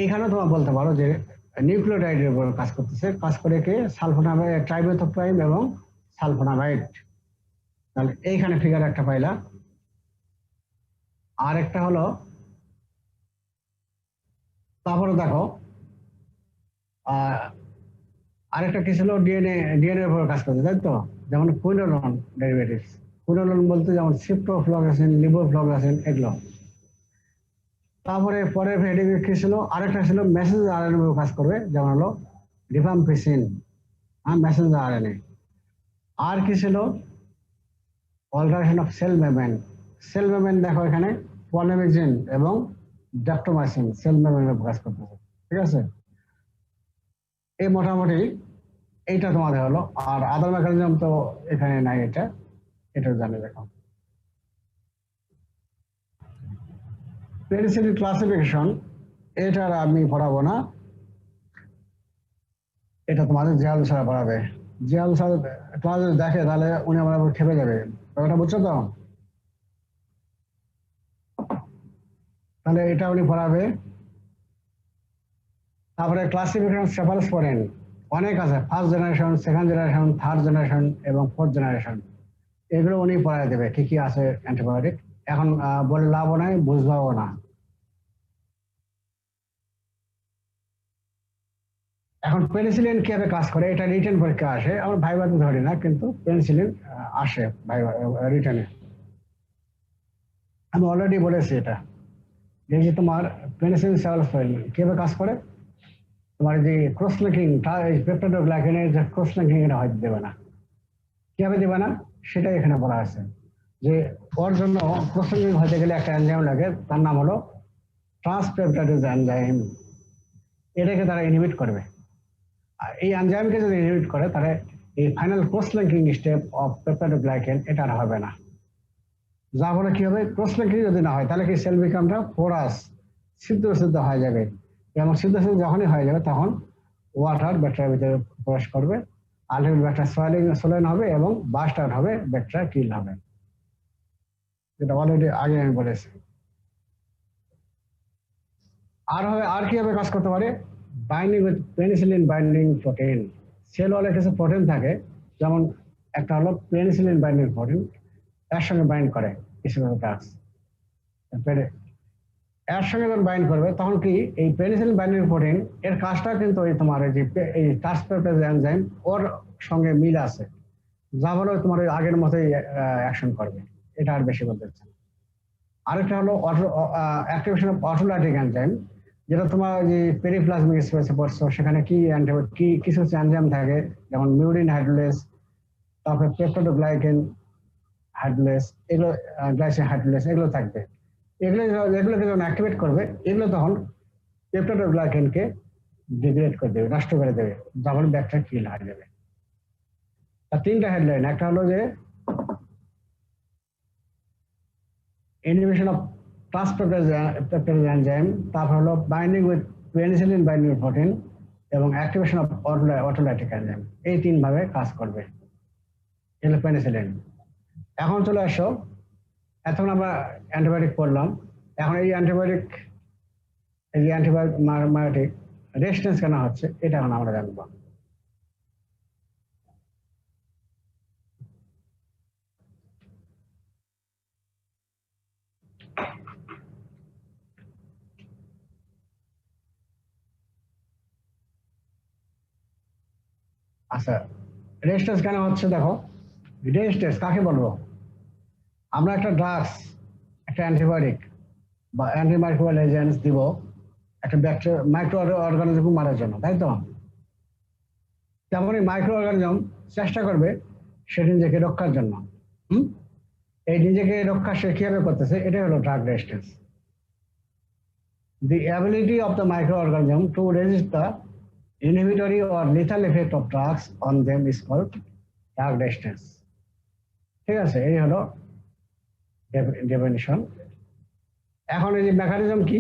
এইখানেও তোমরা বলতে পারো যে নিউক্লিওটাইডের উপর কাজ করতেছে। কাজ করে কি? সালফোনামাইড, ট্রাইমেথোপ্রাইম এবং সালফোনামাইড। তাহলে এইখানে ফিগার একটা পাইলা। আর একটা হলো, তারপরে দেখো আরেকটা কি ছিল? ডিএনএ উপর কাজ করছে, তাই তো? যেমন কুইনোলোন ডেরিভেটিভস। কুইনোলোন বলতে যেমন সিপ্টোফ্লক্সাসিন, লিভোফ্লক্সাসিন, এগুলো। তারপরে পরের হেডিং কি ছিল? আরেকটা ছিল মেসেঞ্জার আরএনএ উপর কাজ করবে, যেমন হলো রিফাম্পিসিন, মেসেঞ্জার আরএনএ। আর কি ছিল? Alteration of cell membrane. Cell membrane দেখো এখানে পলিমেজিন এবং ড্যাপ্টোমাইসিন সেল মেমব্রেনের উপর কাজ করতেছে, ঠিক আছে? এই মোটামুটি এইটা তোমাদের হলো। আর আদার মেকানিজম তো এখানে নাই, এটা জানে। দেখো পেনিসিলিন ক্লাসিফিকেশন, এটা আমি পড়াবো না, এটা তোমাদের জিয়াল স্যার পড়াবে। জিয়াল স্যার ক্লাস দেখে তাহলে উনি আমার উপর খেপে যাবে, ব্যাপারটা বুঝছো তো? তাহলে এটা উনি পড়াবে। তারপরে ক্লাসিফিকেশন সেফালোস্পোরিন অনেক আছে, first generation, second generation, third generation এবং ফোর্থ জেনারেশন। এগুলো উনি পড়ায় দেবে কি কি আছে অ্যান্টিবায়োটিক। এখন বলে লাভও নাই, বুঝবাও না। এখন পেনিসিলিন কিভাবে কাজ করে এটা রিটেন পরীক্ষা আসে, আমরা ভাইভাতে ধরি না, কিন্তু পেনিসিলিন আসে ভাইভা রিটেনে। আমি অলরেডি বলেছি এটা, যে তোমার পেনিসিলিন সেফালোস্পোরিন কিভাবে কাজ করে। তোমার যে ক্রস লিঙ্কিং পেপটাইডোগ্লাইকেনের যে ক্রস লিঙ্কিং, এটা হয়তো দেবে না। কিভাবে দেবে না সেটাই এখানে বলা আছে, যে ওর জন্য ক্রস লিঙ্কিং হতে গেলে একটা এনজাইম লাগে, তার নাম হলো ট্রান্সপেপটাইডেজ এনজাইম। এটাকে তারা ইনহিবিট করবে। আর এই এনজাইমকে যদি ইনহিবিট করে তাহলে এই final cross linking step of peptidoglycan এটা আর হবে না। যা ফলে কি হবে? ক্রস লিঙ্কিং যদি না হয় তাহলে কি সেল বিকামটা পোরাস, সিদ্ধ হয়ে যাবে। এবং সিদ্ধ যখনই হয়ে যাবে তখন ওয়াটার ব্যাকটেরিয়ার ভিতরে প্রবেশ করবে, আলটিমেট ব্যাকটেরিয়া সোলেন হবে এবং বাস্ট আউট হবে, ব্যাকটেরিয়া কিল হবে, যেটা অলরেডি আগে আমি বলেছি। আর কিভাবে কাজ করতে পারে? Binding with penicillin binding protein. Cell ওয়ালে কিছু প্রোটিন থাকে, যেমন একটা হলো পেনিসিলিন বাইন্ডিং প্রোটিন, এর সঙ্গে বাইন্ড করে কিছু ড্রাগস। এর সঙ্গে যখন বাইন্ড করবে তখন কি এই পেনিসিলিন বাইন্ডিং প্রোটিন এর কাজটা কিন্তু এই তোমার এই ট্রান্সপেপটাইড এনজাইম ওর সঙ্গে মিল আছে, যা বলে তোমার আগের মতোই অ্যাকশন করবে। এটা আর বেশি বলতে চাই। আরেকটা হলো অ্যাক্টিভেশন অফ অটোলাইটিক এনজাইম, যেটা তোমার যে পেরিপ্লাজমিক স্পেসে পড়ছো, সেখানে কি অ্যান্টিবায়োটিক কি কিছু এনজাইম থাকে, যেমন মিউরিন হাইড্রোলেস, তারপরে পেপটাইডোগ্লাইকেন হাইড্রোলেস, এগুলো গ্লাইসিন হাইড্রোলেস, এগুলো থাকবে। এগুলোকে যখন অ্যাক্টিভেট করবে, এগুলো তখন পেপটাইডোগ্লাইকেনকে ডিগ্রেড করে দেবে, নষ্ট করে দেবে, যখন ব্যাকটেরিয়া কিল হয়ে যাবে। আর তিনটা হেডলাইন, একটা হলো যে ইনহিবিশন অফ ট্রান্সপেপটাইড এনজাইম, তারপর হলো binding with penicillin binding protein এবং অ্যাক্টিভেশন অফ অটোলাইটিক এনজাইম। এই তিন ভাবে কাজ করবে এগুলো পেনিসিলিন। এখন চলে আসো, এতক্ষণ আমরা অ্যান্টিবায়োটিক পড়লাম। এখন এই অ্যান্টিবায়োটিক রেজিস্ট্যান্স কেন হচ্ছে এটা এখন আমরা জানবো। আচ্ছা, রেজিস্ট্যান্স কেন হচ্ছে দেখো। রেজিস্ট্যান্স কাকে বলবো? আমরা একটা ড্রাগস, একটা অ্যান্টিবায়োটিক বা অ্যান্টিমাইক্রোবায়াল এজেন্টস দিব একটা ব্যাকটেরিয়া মাইক্রো অর্গানিজম মারার জন্য, তাই তো? তেমনই মাইক্রো অর্গানিজম চেষ্টা করবে সে নিজেকে রক্ষার জন্য। এই নিজেকে রক্ষা সে কিভাবে করতেছে, এটাই হলো drug resistance. The ability of the microorganism to resist the inhibitory or lethal effect of drugs on them is called drug resistance. ঠিক আছে, এই হলো ডেফিনিশন। এখন এই যে মেকানিজম কি,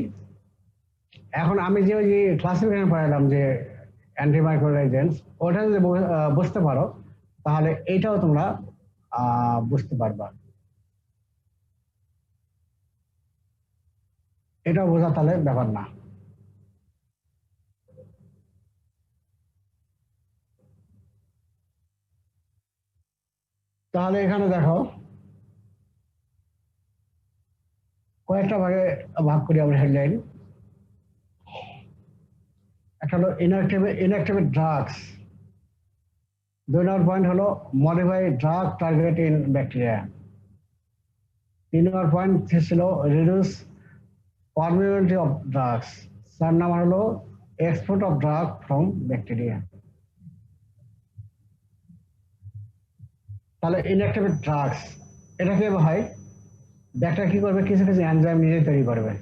এখন আমি যে ওই যে ক্লাসিফিকেশন পড়ালাম যে অ্যান্টিমাইক্রোবায়াল এজেন্টস, ওটা যদি বুঝতে পারো তাহলে এইটাও তোমরা বুঝতে পারবা। এটাও বোঝা তাহলে ব্যাপার না। তাহলে এখানে দেখো কয়েকটা ভাগে ভাগ করি আমরা হেডলাইন। একটা হলো ইনঅ্যাক্টিভেট ড্রাগস। 2 নম্বর পয়েন্ট হলো modified drug target in bacteria. 3 number point ছিল রিডিউস পারমিয়াবিলিটি অফ ড্রাগস। 4 নম্বর হলো export of drug from bacteria. তাহলে ইনঅ্যাক্টিভেট ড্রাগস এটা কি হয়, ব্যাকটেরিয়া কি করবে, কিছু কিছু এনজাইম নিজে তৈরি করবে,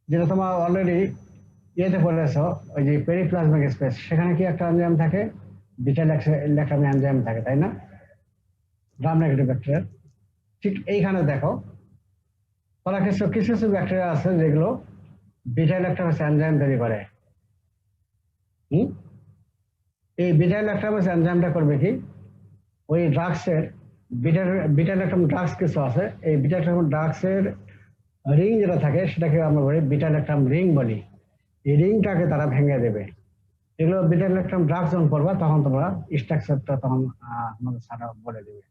যেটা তোমার অলরেডি ইয়েতে পড়েছো ওই যে পেরিপ্লাজমিক স্পেস, সেখানে কি একটা এনজাইম থাকে, বিটা ল্যাকটাম এনজাইম থাকে, তাই না? Gram negative bacteria. ঠিক এইখানে দেখো তারা কিছু কিছু কিছু ব্যাকটেরিয়া আছে যেগুলো বিটা ল্যাকটাম এনজাইম তৈরি করে। এই বিটা ল্যাকটাম এনজাইমটা করবে কি, ওই ড্রাগসের বিটা ল্যাকটাম ড্রাগস কিছু আছে, এই বিটা ল্যাকটাম ড্রাগসের রিং যেটা থাকে সেটাকে আমরা বলি বিটা ল্যাকটাম রিং বলি। এই রিংটাকে তারা ভেঙে দেবে। এগুলো বিটা ল্যাকটাম ড্রাগস যখন করবা তখন তোমরা স্ট্রাকচারটা তখন আমাদের সারা বলে দেবে।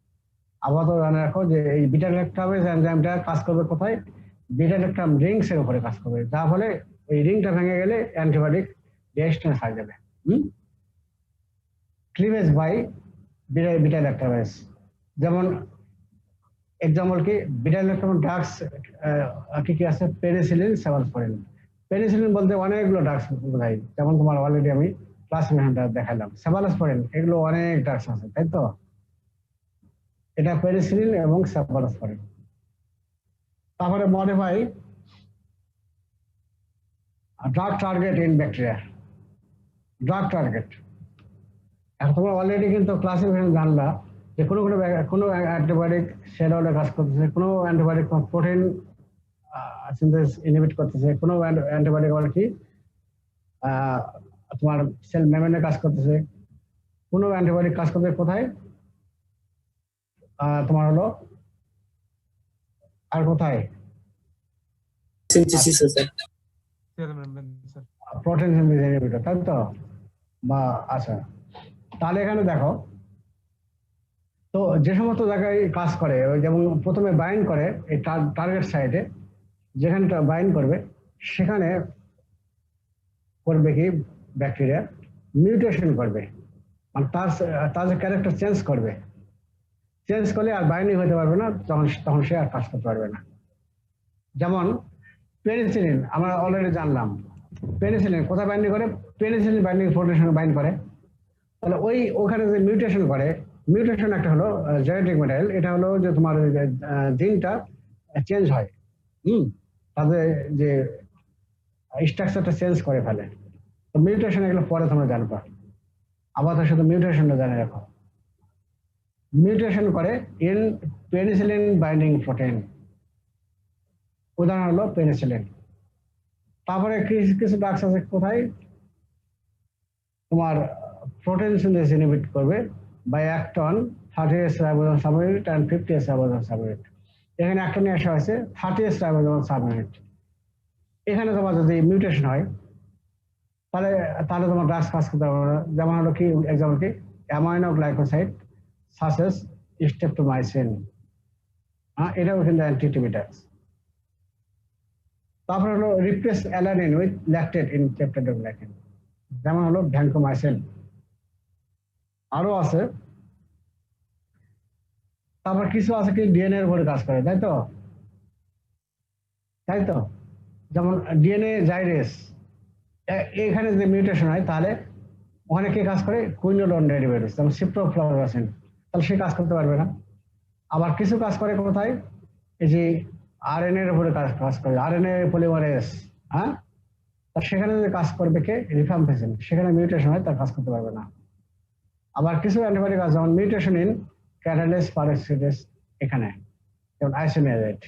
আপাতত জানে রাখো যে এই বিটা ল্যাকটাম এনজাইমটা কাজ করবে কোথায়, বিটা ল্যাকটাম রিংস এর উপরে কাজ করবে, যার ফলে ওই রিংটা ভেঙে গেলে অ্যান্টিবায়োটিক রেজিস্ট্যান্স হয়ে যাবে। ক্লিভেজ বাই বিটা ল্যাকটামেজ, যেমন এক্সাম্পল কি, বিটা ল্যাকটাম ড্রাগস কি কি আছে, পেনিসিলিন, সেফালোস্পোরিন। পেনিসিলিন বলতে অনেকগুলো ড্রাগস বোঝায়, যেমন তোমার অলরেডি আমি ক্লাসিফিকেশনটা দেখালাম। সেফালোস্পোরিন এগুলো অনেক ড্রাগস আছে, তাই তো? এটা পেনিসিলিন এবং সেফালোস্পোরিন। তারপরে modify drug target in bacteria. Drug target এখন তোমরা অলরেডি কিন্তু ক্লাসিফিকেশন জানলা যে কোনো অ্যান্টিবায়োটিক সেরোলে কাজ করতেছে, কোনো অ্যান্টিবায়োটিক প্রোটিন সিনথেসিস ইনহিবিট করতেছে, কোনো অ্যান্টিবায়োটিক আবার কি তোমার সেল মেমব্রেনে কাজ করতেছে, কোনো অ্যান্টিবায়োটিক কাজ করতে কোথায়, তোমার হলো আর কোথায়, synthesis sir, protein synthesis inhibitor, তাই তো? বা আচ্ছা, তাহলে এখানে দেখো তো যে সমস্ত জায়গায় কাজ করে, ওই যেমন প্রথমে বাইন্ড করে এই টার্গেট সাইটে, যেখানে বাইন্ড করবে সেখানে করবে কি ব্যাকটেরিয়া মিউটেশন করবে, মানে তার ক্যারেক্টার চেঞ্জ করবে। চেঞ্জ করলে আর বাইন্ডিং হতে পারবে না, তখন সে আর কাজ করতে পারবে না। যেমন পেনিসিলিন আমরা অলরেডি জানলাম, পেনিসিলিন কোথায় বাইন্ডিং করে, পেনিসিলিন বাইন্ডিং প্রোটিনের সঙ্গে বাইন্ড করে। তাহলে ওখানে যে মিউটেশন করে, মিউটেশন একটা হলো জেনেটিক ম্যাটেরিয়াল, এটা হলো যে তোমার জিনটা চেঞ্জ হয়, তাদের যে স্ট্রাকচারটা চেঞ্জ করে ফেলে। তো মিউটেশন এগুলো পরে তোমরা জানবা, আপাতত শুধু মিউটেশনটা জানে রাখো। মিউটেশন করে ইন পেনিসিলিন বাইন্ডিং প্রোটিন, উদাহরণ হলো পেনিসিলিন। তারপরে কিছু ড্রাগস আছে কোথায়, তোমার প্রোটিন সিনথেসিস ইনহিবিট করবে by action 30S ribosome subunit and 50S ribosome subunit. এখানে অ্যাক্টন এসে আছে 30S রাইবোজোম সাবইউনিট। এখানে তোমার যদি মিউটেশন হয় তাহলে তাহলে তোমার ড্রাগস কাজ করতে পারবে না। যেমন হলো কি এক্সাম্পল কি অ্যামাইনো গ্লাইকোসাইড সাসেস স্ট্রেপ্টোমাইসিন, এটাও কিন্তু অ্যান্টিটিমিটাস। তারপর হলো replace alanine with lactate in peptidoglycan, যেমন হলো ভ্যানকোমাইসিন। আরো আছে, তারপর কিছু আছে কি ডিএনএ এর উপরে কাজ করে, তাই তো? তাই তো, যেমন ডিএনএ জাইরেস, এখানে যদি মিউটেশন হয় তাহলে ওখানে কে কাজ করে? কুইনোলোন ডেরিভেটিভস, যেমন সিপ্টোফ্লোরাসিন, তাহলে সে কাজ করতে পারবে না। আবার কিছু কাজ করে কোথায়? এই যে আরএনএ এর উপরে কাজ করে, আরএনএ পলিমারেজ, হ্যাঁ, তা সেখানে যদি কাজ করবে কে? রিফাম্পিসিন, সেখানে মিউটেশন হয় তার কাজ করতে পারবে না। আবার কিছু অ্যান্টিবায়োটিক আছে যেমন মিউটেশন ইন ক্যাটালেস পারক্সিডেস, এখানে যেমন আইসোনিয়াজেট।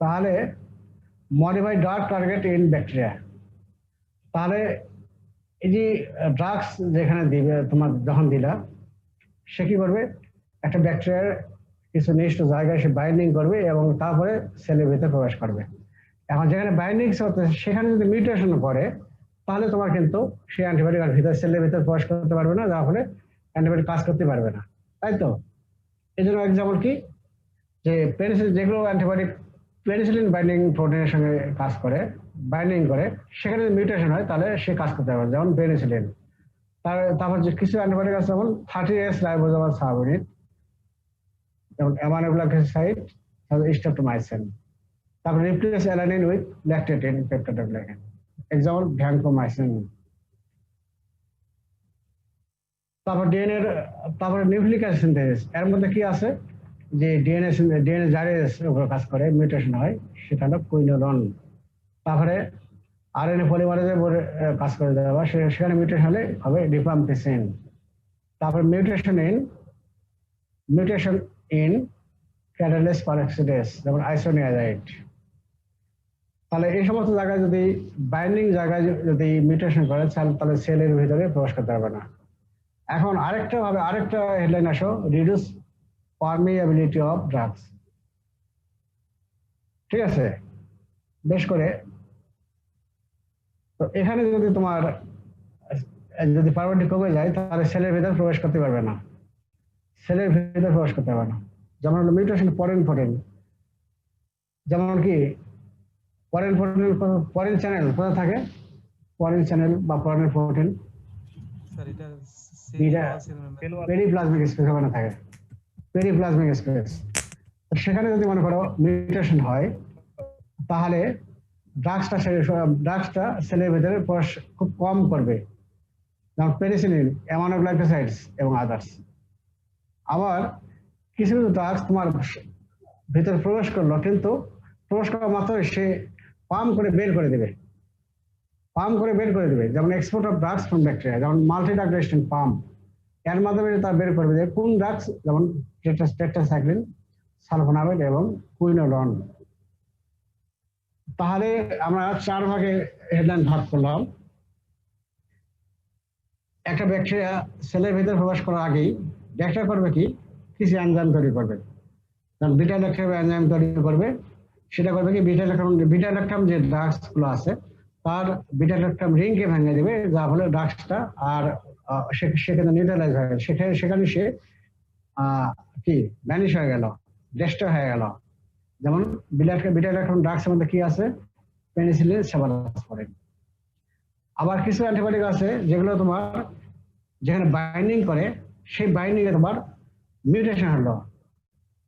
তাহলে modify drug target in bacteria, তাহলে এই যে ড্রাগস যেখানে দিবে তোমার, যখন দিলা সে কি করবে? একটা ব্যাকটেরিয়ার কিছু নির্দিষ্ট জায়গায় সে বাইন্ডিং করবে এবং তারপরে সেলের ভিতরে প্রবেশ করবে। এখন যেখানে বাইন্ডিং হচ্ছে সেখানে যদি মিউটেশন করে তাহলে তোমার কিন্তু সেই অ্যান্টিবায়োটিক আর ভিতরে সেলের ভিতরে প্রবেশ করতে পারবে না, যার ফলে অ্যান্টিবায়োটিক কাজ করতে পারবে না, তাই তো? এই জন্য এক্সাম্পল কি, যে পেনিসিলিন, যেগুলো অ্যান্টিবায়োটিক পেনিসিলিন বাইন্ডিং প্রোটিনের সঙ্গে কাজ করে, বাইন্ডিং করে, সেখানে যদি মিউটেশন হয় তাহলে সে কাজ করতে পারবে, যেমন পেনিসিলিন। তারপর যে কিছু অ্যান্টিবায়োটিক আছে যেমন 30S রাইবোজোমাল সাবউনিট, যেমন অ্যামাইনো গ্লাইকোসাইড স্ট্রেপ্টোমাইসিন। তারপর replace alanine with lactate in peptidoglycan, example vancomycin. তারপর তারপরে নিউক্লিক অ্যাসিড সিনথেসিস, এর মধ্যে কি আছে? যে ডিএনএ জাইরেস উপর কাজ করে, মিউটেশন হয়, সেটা হলো কুইনোলোন। তারপরে আরএনএ পলিমারেজের উপরে কাজ করে দেওয়া, সেখানে মিউটেশন হলে হবে রিফাম্পিসিন। তারপর মিউটেশন ইন ক্যাটালেস পারক্সিডেস, যেমন আইসোনিয়াজাইট। তাহলে এই সমস্ত জায়গায় যদি বাইন্ডিং জায়গায় যদি মিউটেশন করে তাহলে সেলের ভিতরে প্রবেশ করতে পারবে না। এখন আরেকটা হেডলাইন আসো, রিডিউস পারমিয়াবিলিটি অফ ড্রাগস। ঠিক আছে, বেশ করে। তো এখানে যদি তোমার যদি পারমিয়াবিলিটি কমে যায় তাহলে সেলের ভিতরে প্রবেশ করতে পারবে না, সেলের ভিতরে প্রবেশ করতে পারবে না। যেমন হলো মিউটেশন প্রোটিন, যেমন কি পরেন চ্যানেল কোথায় থাকে? পরেন চ্যানেল বা পরেন প্রোটিন পেরিপ্লাজমিক স্পেস ওখানে থাকে, পেরিপ্লাজমিক স্পেস। সেখানে যদি মনে করো মিউটেশন হয় তাহলে ড্রাগসটা সেলের ভিতরে প্রবেশ খুব কম করবে, যেমন পেনিসিলিন, অ্যামাইনো গ্লাইকোসাইডস এবং আদার্স। আবার কিছু কিছু ড্রাগস তোমার ভিতরে প্রবেশ করলো, কিন্তু প্রবেশ করা মাত্রই সে পাম্প করে বের করে দেবে, যেমন export of drugs from bacteria, যেমন মাল্টি ড্রাগ রেজিস্ট্যান্ট পাম্প, এর মাধ্যমে তা বের করবে যে কোন ড্রাগস, যেমন টেট্রাসাইক্লিন, সালফোনামাইড এবং কুইনোলোন। তাহলে আমরা 4 ভাগে হেডলাইন ভাগ করলাম। একটা ব্যাকটেরিয়া সেলের ভিতরে প্রবেশ করার আগেই ব্যাকটেরিয়া করবে কি? কিছু এনজাইম তৈরি করবে, যেমন বিটা ল্যাকটেম এনজাইম তৈরি করবে। সেটা করবে কি? বিটা ল্যাকটাম যে ড্রাগস গুলো আছে তার বিটা ল্যাকটাম রিংকে ভেঙে দেবে, যার ফলে ড্রাগসটা আর সেখানে নিউট্রালাইজ হয়ে গেল, সেখানে সে কি ভ্যানিশ হয়ে গেল, ডেস্ট্রয় হয়ে গেল। যেমন বিটা ল্যাকটাম ড্রাগসের মধ্যে কি আছে? Penicillin, cephalosporin. আবার কিছু অ্যান্টিবায়োটিক আছে যেগুলো তোমার যেখানে বাইন্ডিং করে, সেই বাইন্ডিং এ তোমার মিউটেশন হলো,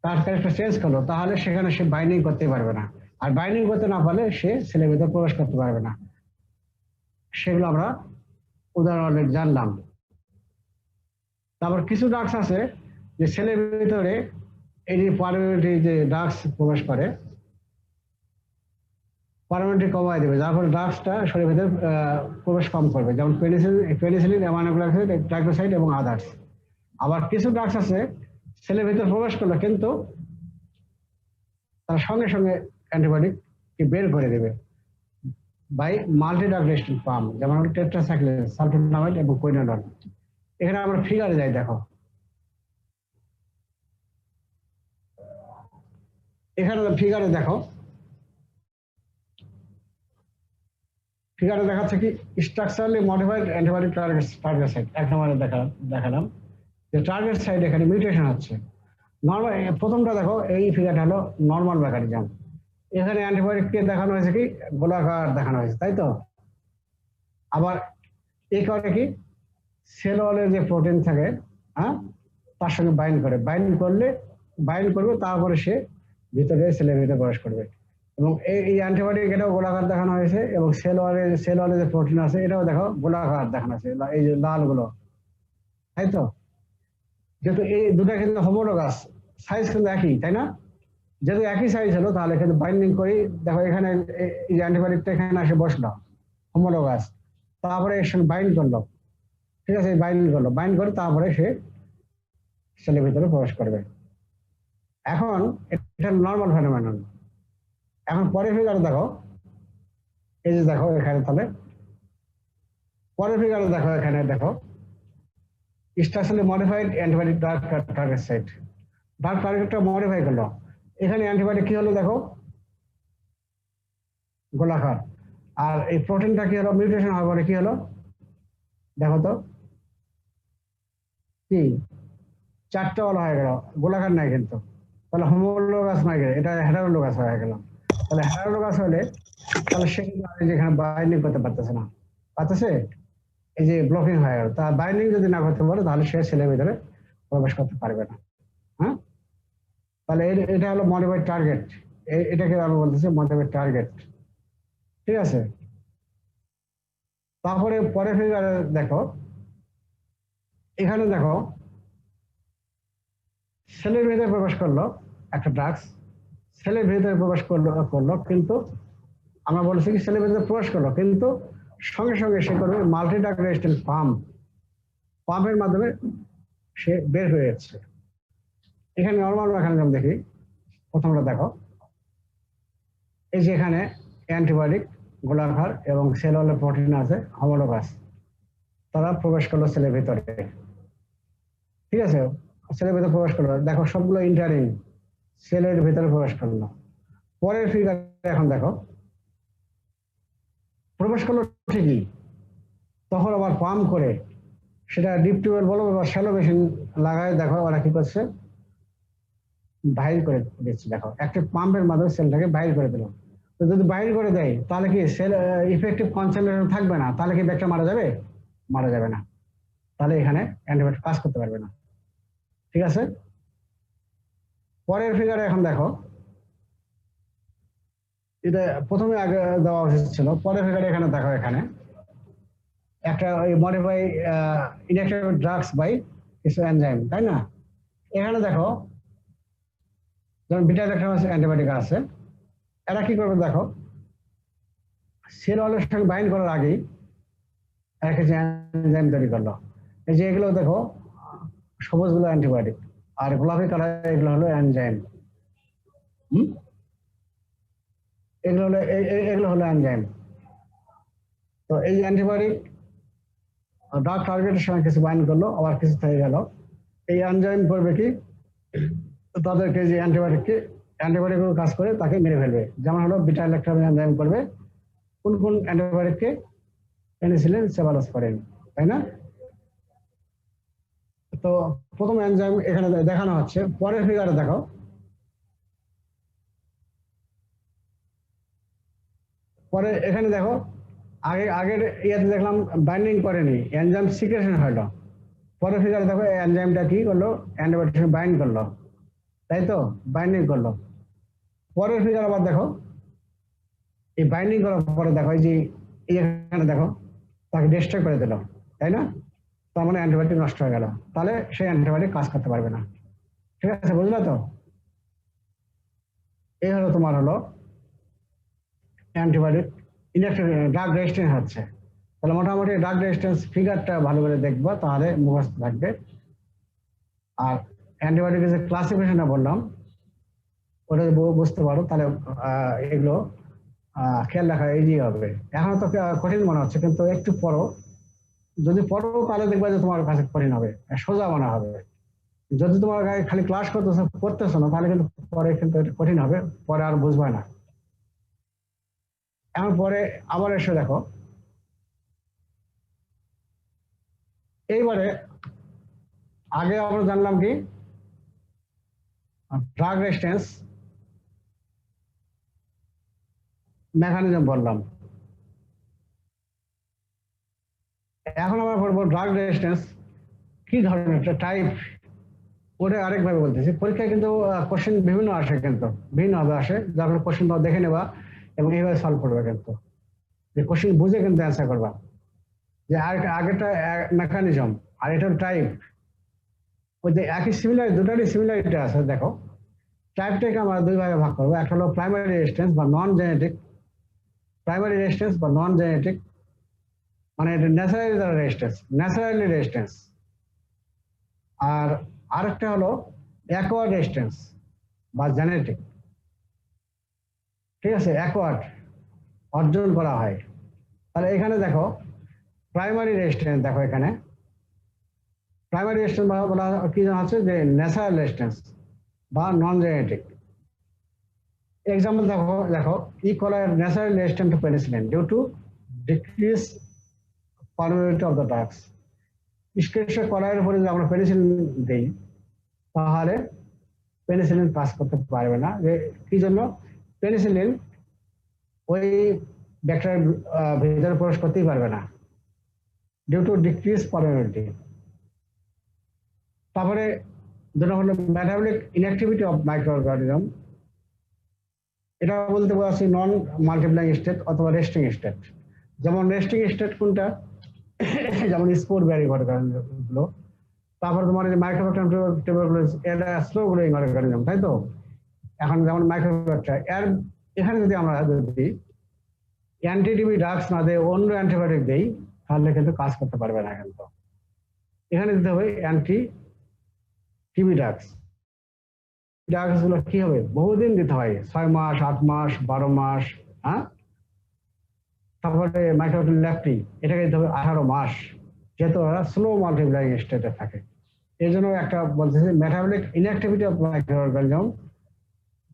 তার ক্যারেক্টার চেঞ্জ করলো, তাহলে সেখানে সে বাইন্ডিং করতে পারবে না, আর বাইন্ডিং করতে না পারলে সে সেলের ভিতরে প্রবেশ করতে পারবে না। সেগুলো আমরা উদাহরণ জানলাম। তারপর কিছু ড্রাগস আছে যে সেলের ভিতরে এই যে ড্রাগস প্রবেশ করে, পারমানেন্টলি কমায় দেবে, যার ফলে ড্রাগসটা শরীরের ভিতরে প্রবেশ কম করবে, যেমন পেনিসিলিন, অ্যামাইনো গ্লাইকোসাইড এবং আদার্স। আবার কিছু ড্রাগস আছে সেলের ভিতরে প্রবেশ করলো, কিন্তু তার সঙ্গে সঙ্গে অ্যান্টিবায়োটিক বের করে দেবে by multi drug resistant pump, যেমন টেট্রাসাইক্লিন, সালফোনামাইড এবং কুইনোলোন। এখানে আমরা ফিগারে যাই, দেখো এখানে ফিগারে দেখো ফিগারে দেখাচ্ছে কি structurally modified antibody target site. এক নম্বরে দেখালাম যে টার্গেট সাইট এখানে মিউটেশন হচ্ছে। নর্মাল প্রথমটা দেখো, এই ফিগারটা হলো নর্মাল মেকানিজম। এখানে অ্যান্টিবডিকে দেখানো হয়েছে কি গোলাকার দেখানো হয়েছে, তাই তো। আবার এই কারণে কি সেল ওয়ালের যে প্রোটিন থাকে, হ্যাঁ, তার সঙ্গে বাইন্ড করবে, তারপরে সে ভিতরে সেলের ভিতরে প্রবেশ করবে। এবং এই অ্যান্টিবডি এটাও গোলাকার দেখানো হয়েছে, এবং সেল ওয়ালে যে প্রোটিন আছে এটাও দেখো গোলাকার দেখানো হয়েছে, এই যে লালগুলো, তাই তো। যেহেতু এই দুটা কিন্তু হোমোলোগাস, সাইজ কিন্তু একই, তাই না। যেহেতু একই সাইজ হলো তাহলে কিন্তু বাইন্ডিং করি, দেখো এখানে এই অ্যান্টিবায়োটিকটা এখানে এসে বসলো হোমোলোগাস, তারপরে এর সঙ্গে বাইন্ড করলো, ঠিক আছে, বাইন্ড করে তারপরে সে সেলের ভিতরে প্রবেশ করবে। এখন এটা নর্মাল ফেনোমেনন। এখন পরের ফিগারে দেখো, এই যে দেখো এখানে, তাহলে পরের ফিগারে দেখো, এখানে দেখো structurally modified antibiotic target site. Dark টার্গেটটা মডিফাই করলো, এখানে অ্যান্টিবায়োটিক কি হলো দেখো গোলাকার, আর এই প্রোটিনটা কি হলো মিউটেশন হওয়ার পরে কি হলো দেখো তো, কি চারটা বলা হয়ে গেল, গোলাকার নাই কিন্তু, তাহলে হোমোলোগাস নাই গেল, এটা হেটারোলোগাস হয়ে গেল। তাহলে হেটারোলোগাস হলে তাহলে সে কিন্তু যেখানে বাইন্ডিং করতে পারতেছে, এই যে ব্লকিং হয়ে গেল, তা বাইন্ডিং যদি না করতে পারে তাহলে সে সেলের ভিতরে প্রবেশ করতে পারবে না। হ্যাঁ, তাহলে এটা হলো মডিফাইড টার্গেট, এটাকে আমি বলতেছি মডিফাইড টার্গেট, ঠিক আছে। তারপরে পরের ফিগারে দেখো, এখানে দেখো সেলের ভিতরে প্রবেশ করলো একটা ড্রাগস, সেলের ভিতরে প্রবেশ করলো কিন্তু আমরা বলেছি কি সেলের ভিতরে প্রবেশ করলো, কিন্তু সঙ্গে সঙ্গে সে করবে মাল্টি ড্রাগ রেজিস্ট্যান্ট পাম্পের মাধ্যমে সে বের হয়ে যাচ্ছে। এখানে নর্মাল মেকানিজম দেখি, প্রথমটা দেখো, এই যে এখানে অ্যান্টিবায়োটিক গোলাকার এবং সেল ওয়ালে প্রোটিন আছে হোমোলোগাস, তারা প্রবেশ করলো সেলের ভিতরে, ঠিক আছে, সেলের ভিতরে প্রবেশ করলো, দেখো সবগুলো ইন্টারিং সেলের ভিতরে প্রবেশ করলো। পরের ফিগার এখন দেখো প্রবেশ করলো ঠিকই, তখন আবার পাম্প করে সেটা ডিপ টিউবওয়েল বলো বা শ্যালো মেশিন লাগায়, দেখো ওরা কি করছে বাহির করে দিচ্ছে, দেখো একটা পাম্পের মাধ্যমে সেলটাকে বাহির করে দিল। তো যদি বাহির করে দেয় তাহলে কি সেল ইফেক্টিভ কনসেন্ট্রেশন থাকবে না, তাহলে কি ব্যাকটা মারা যাবে না, তাহলে এখানে অ্যান্টিবায়োটিক কাজ করতে পারবে না, ঠিক আছে। পরের ফিগারে এখন দেখো, এটা প্রথমে আগে দেওয়া উচিত ছিল, পরের ফিগারে এখানে দেখো, এখানে একটা মডিফাই ইনঅ্যাক্টিভ ড্রাগস বাই কিছু এনজাইম, তাই না। এখানে দেখো যেমন বিটা ল্যাকটামাস অ্যান্টিবায়োটিক আছে, এরা কি করবে দেখো সেল ওয়ালের সঙ্গে বাইন্ড করার আগেই এরা কিছু এনজাইম তৈরি করলো। এই যে এগুলো দেখো সবুজগুলো অ্যান্টিবায়োটিক আর গোলাপি কালার এগুলো হলো এনজাইম, এগুলো হলো এনজাইম। তো এই অ্যান্টিবায়োটিক ড্রাগ টার্গেটের সঙ্গে কিছু বাইন্ড করলো, আবার কিছু থেকে গেল, এই এনজাইম করবে কি তাদেরকে যে অ্যান্টিবায়োটিক কাজ করে তাকে মেরে ফেলবে। যেমন হলো বিটা ল্যাকটামাস এনজাইম করবে কোন অ্যান্টিবায়োটিককে, পেনিসিলিন সেফালোস্পোরিন, তাই না। তো প্রথম এনজাইম এখানে দেখানো হচ্ছে, পরের ফিগারে দেখো, পরে এখানে দেখো আগের ইয়াতে দেখলাম বাইন্ডিং করেনি, এনজাইম সিক্রেশন হলো। পরের ফিগারে দেখো এনজাইমটা কি করলো অ্যান্টিবায়োটিক বাইন্ড করলো, তাই তো, বাইন্ডিং করলো। পরের ফিগার আবার দেখো এই বাইন্ডিং করার পরে দেখো এই যে এখানে দেখো তাকে ডিস্ট্রয় করে দিল, তাই না, তার মানে অ্যান্টিবায়োটিক নষ্ট হয়ে গেল, তাহলে সেই অ্যান্টিবায়োটিক কাজ করতে পারবে না, ঠিক আছে, বুঝলে তো। এই হলো তোমার হলো অ্যান্টিবায়োটিক ইনঅ্যাক্টিভ ড্রাগ রেজিস্ট্যান্স হচ্ছে। তাহলে মোটামুটি ড্রাগ রেজিস্ট্যান্স ফিগারটা ভালো করে দেখবা, তাহলে মুখস্থ থাকবে। আর অ্যান্টিবায়োটিকের যে ক্লাসিফিকেশনটা বললাম ওটা বুঝতে পারো, তাহলে এগুলো খেয়াল রাখা ইজি হবে। এখন তো কঠিন মনে হচ্ছে, কিন্তু একটু পড়ো, যদি পড়ো তাহলে দেখবা যে তোমার কাছে কঠিন হবে, সোজা মনে হবে। যদি তোমার গায়ে খালি ক্লাস করতেছো না তাহলে কিন্তু পরে কিন্তু কঠিন হবে, পরে আর বুঝবে না। এখন পরে আবার এসে দেখো এইবারে আগে আমরা জানলাম কি ড্রাগ রেজিস্ট্যান্স মেকানিজম বললাম। এখন আমরা বলবো ড্রাগ রেজিস্ট্যান্স কি ধরনের টাইপ, ওটা আরেকভাবে বলতেছি। পরীক্ষায় কিন্তু কোশ্চেন বিভিন্ন আসে, কিন্তু বিভিন্নভাবে আসে, যার ফলে কোশ্চেন দেখে নেবা এবং এইভাবে সলভ করবে, কিন্তু যে কোশ্চেন বুঝে কিন্তু অ্যান্সার করবা। যে আগেটা মেকানিজম আর এটার টাইপ, ওই যে একই সিমিলার, দুটারই সিমিলারিটি আছে। দেখো টাইপটাকে আমরা দুই ভাগে ভাগ করবো, একটা হলো প্রাইমারি রেজিস্ট্যান্স বা নন জেনেটিক। প্রাইমারি রেজিস্ট্যান্স বা নন জেনেটিক মানে এটা ন্যাচারালি দ্বারা রেজিস্ট্যান্স, ন্যাচারালি রেজিস্ট্যান্স। আর আরেকটা হলো অ্যাকোয়ার্ড রেজিস্ট্যান্স বা জেনেটিক। ঠিক আছে, অ্যাকোয়ার্ড অর্জন করা হয়। তাহলে এখানে দেখো প্রাইমারি রেজিস্ট্যান্স, দেখো এখানে প্রাইমারি রেজিস্ট্যান্স বলা কি হচ্ছে যে ন্যাচারাল রেজিস্ট্যান্স বা নন জেনেটিক। এক্সাম্পল দেখো E coli natural resistant to penicillin due to decrease permeability of the drugs. Escherichia কলাইয়ের উপরে যদি আমরা পেনিসিলিন দিই তাহলে পেনিসিলিন কাজ করতে পারবে না। যে কি জন্য? পেনিসিলিন ওই ব্যাকটেরিয়ার ভিতরে প্রবেশ করতেই পারবে না, ডিউ টু ডিক্রিজ পারমিবিলিটি। তারপরে যেটা হলো মেটাবলিক ইনঅ্যাক্টিভিটি অফ মাইক্রোঅর্গানিজম, এটা বলতে পারছি নন মাল্টিপ্লাইং স্টেট অথবা রেস্টিং স্টেট। যেমন রেস্টিং স্টেট কোনটা? যেমন স্পোর ব্যারি অর্গানিজমগুলো। তারপরে তোমার যে মাইক্রোব্যাকটেরিয়াম টিউবারকুলোসিস, এটা স্লো গ্রোয়িং অর্গানিজম, তাই তো? এখন যেমন মাইক্রোব্যাকটেরিয়া, এখানে যদি আমরা যদি অ্যান্টিটিবি ড্রাগস না দিয়ে অন্য অ্যান্টিবায়োটিক দেই তাহলে কিন্তু কাজ করতে পারবে না। কিন্তু এখানে দিতে হবে অ্যান্টি টিবি ড্রাগস। ড্রাগস গুলো কি হবে? বহুদিন দিতে হয়, 6 মাস, 8 মাস, 12 মাস। হ্যাঁ, তারপরে মাইক্রোব্যাকটেরিয়াম ল্যাপ্টি, এটাকে দিতে হবে 18 মাস, যেহেতু ওরা স্লো মাল্টিপ্লাইং স্টেটে থাকে। এই জন্য একটা বলতেছে metabolic inactivity of microorganism,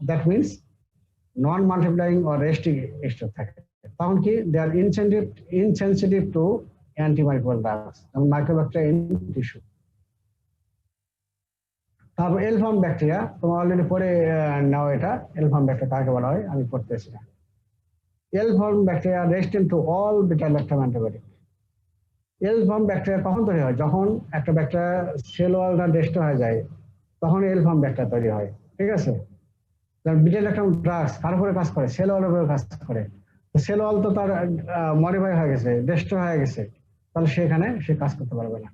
that means non multiplying or resting state থাকে। তখন কি দে আর ইনসেনসিটিভ টু অ্যান্টিমাইক্রোবিয়াল ড্রাগস, যেমন মাইক্রোব্যাকটেরিয়া ইন টিস্যু। তারপর এলফার্ম ব্যাকটেরিয়া, তোমরা অলরেডি পড়ে নাও, এটা এলফার্ম ব্যাকটেরিয়া কাকে বলা হয় আমি পড়তেছি না। L form bacteria resistant to all beta-lactam antibiotic. L form bacteria কখন তৈরি হয়? যখন একটা ব্যাকটেরিয়া সেল ওয়ালটা ডিস্ট্রয় হয়ে যায়, তখন এলফার্ম ব্যাকটেরিয়া তৈরি হয়। ঠিক আছে, বিটা-ল্যাকটাম ড্রাগস কার উপরে কাজ করে? সেল ওয়ালের উপরে কাজ করে। সেল ওয়াল তো তার মডিফাই হয়ে গেছে, ডিস্ট্রয় হয়ে গেছে, তাহলে সেখানে সে কাজ করতে পারবে না।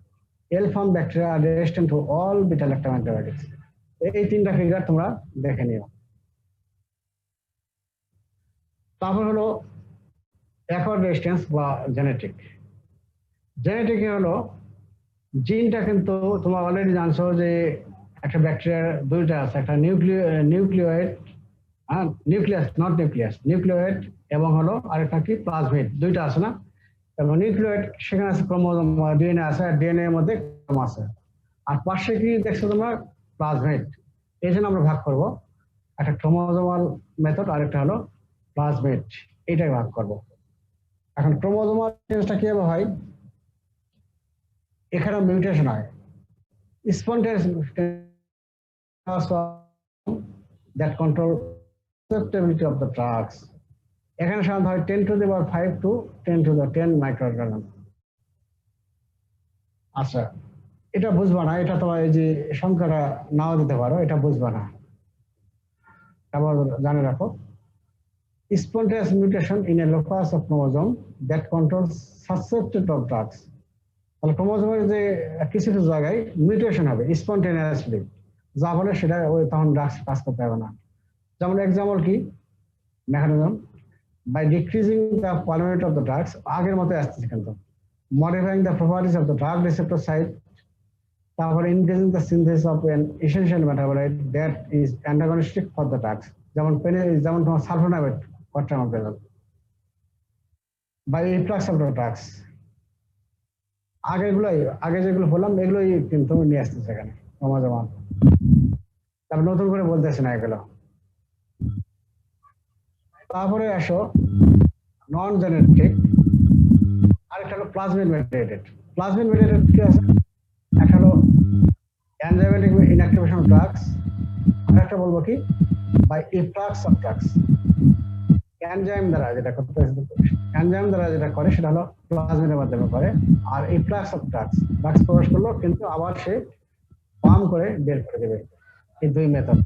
এলফার্ম ব্যাকটেরিয়া আর resistant to all beta-lactam antibiotics. এই তিনটা ফিগার তোমরা দেখে নিও। তারপর হলো অ্যাকোয়ার্ড রেজিস্ট্যান্স বা জেনেটিক। জেনেটিক হলো জিনটা, কিন্তু তোমরা অলরেডি জানছো যে একটা ব্যাকটেরিয়ার দুইটা আছে, একটা nucleoid, nucleus not nucleus, nucleoid এবং হলো আরেকটা কি প্লাজমিড, দুইটা আছে না? এবং নিউক্লিওয়েড সেখানে আছে ক্রোমোজোম, ডিএনএ আছে, আর ডিএনএ এর মধ্যে ক্রোমোজোম আছে, আর পাশে কি দেখছো তোমরা? প্লাজমিড। এই জন্য আমরা ভাগ করব, একটা ক্রোমোজোমাল মেথড আর একটা হলো প্লাজমিড, এইটাই ভাগ করব। এখন ক্রোমোজোমাল চেঞ্জটা কিভাবে হয়? এখানে মিউটেশন হয়, spontaneous that control susceptibility of the drugs. এখানে সাধারণত হয় 10 to the power 5 to 10 to the 10 microgram. আচ্ছা, এটা বুঝবা না, এটা তোমার এই যে সংখ্যাটা নাও দিতে পারো, এটা বুঝবা না, আবার জানে রাখো। Spontaneous mutation in a locus of chromosome that controls susceptibility of drugs. তাহলে ক্রোমোজোমের যে কিছু কিছু জায়গায় মিউটেশন হবে স্পন্টেনিয়াসলি, যা ফলে সেটা ওই তখন ড্রাগস কাজ করতে হবে না। যেমন এক্সাম্পল কি? Mechanism by decreasing the permeability of the drugs, আগের মতো আসতেছে কিন্তু, modifying the properties of the drug receptor site, তারপরে increasing the synthesis of an essential metabolite that is antagonistic for the drugs, যেমন তোমার sulfonamide cotrimoxazole by influx of the drugs. আগে যেগুলো বললাম এগুলোই কিন্তু নিয়ে আসতেছে এখানে ক্রোমোজোমাল, তারপর নতুন করে বলতেছে না এগুলো। তারপরে আসো নন জেনেটিক, আরেকটা হলো প্লাজমিড মেডিয়েটেড। প্লাজমিড মেডিয়েটেড কি আছে, একটা হলো এনজাইমেটিক ইনঅ্যাক্টিভেশন ড্রাগস, আর একটা বলবো কি by efflux of drugs. Enzyme দ্বারা যেটা করতে, এনজাইম দ্বারা যেটা করে সেটা হলো প্লাজমিডের মাধ্যমে করে, আর ইফ্লাক্স অফ ড্রাগস, ড্রাগস প্রবেশ করলো কিন্তু আবার সে পাম্প করে বের করে দেবে। এই দুই মেথড।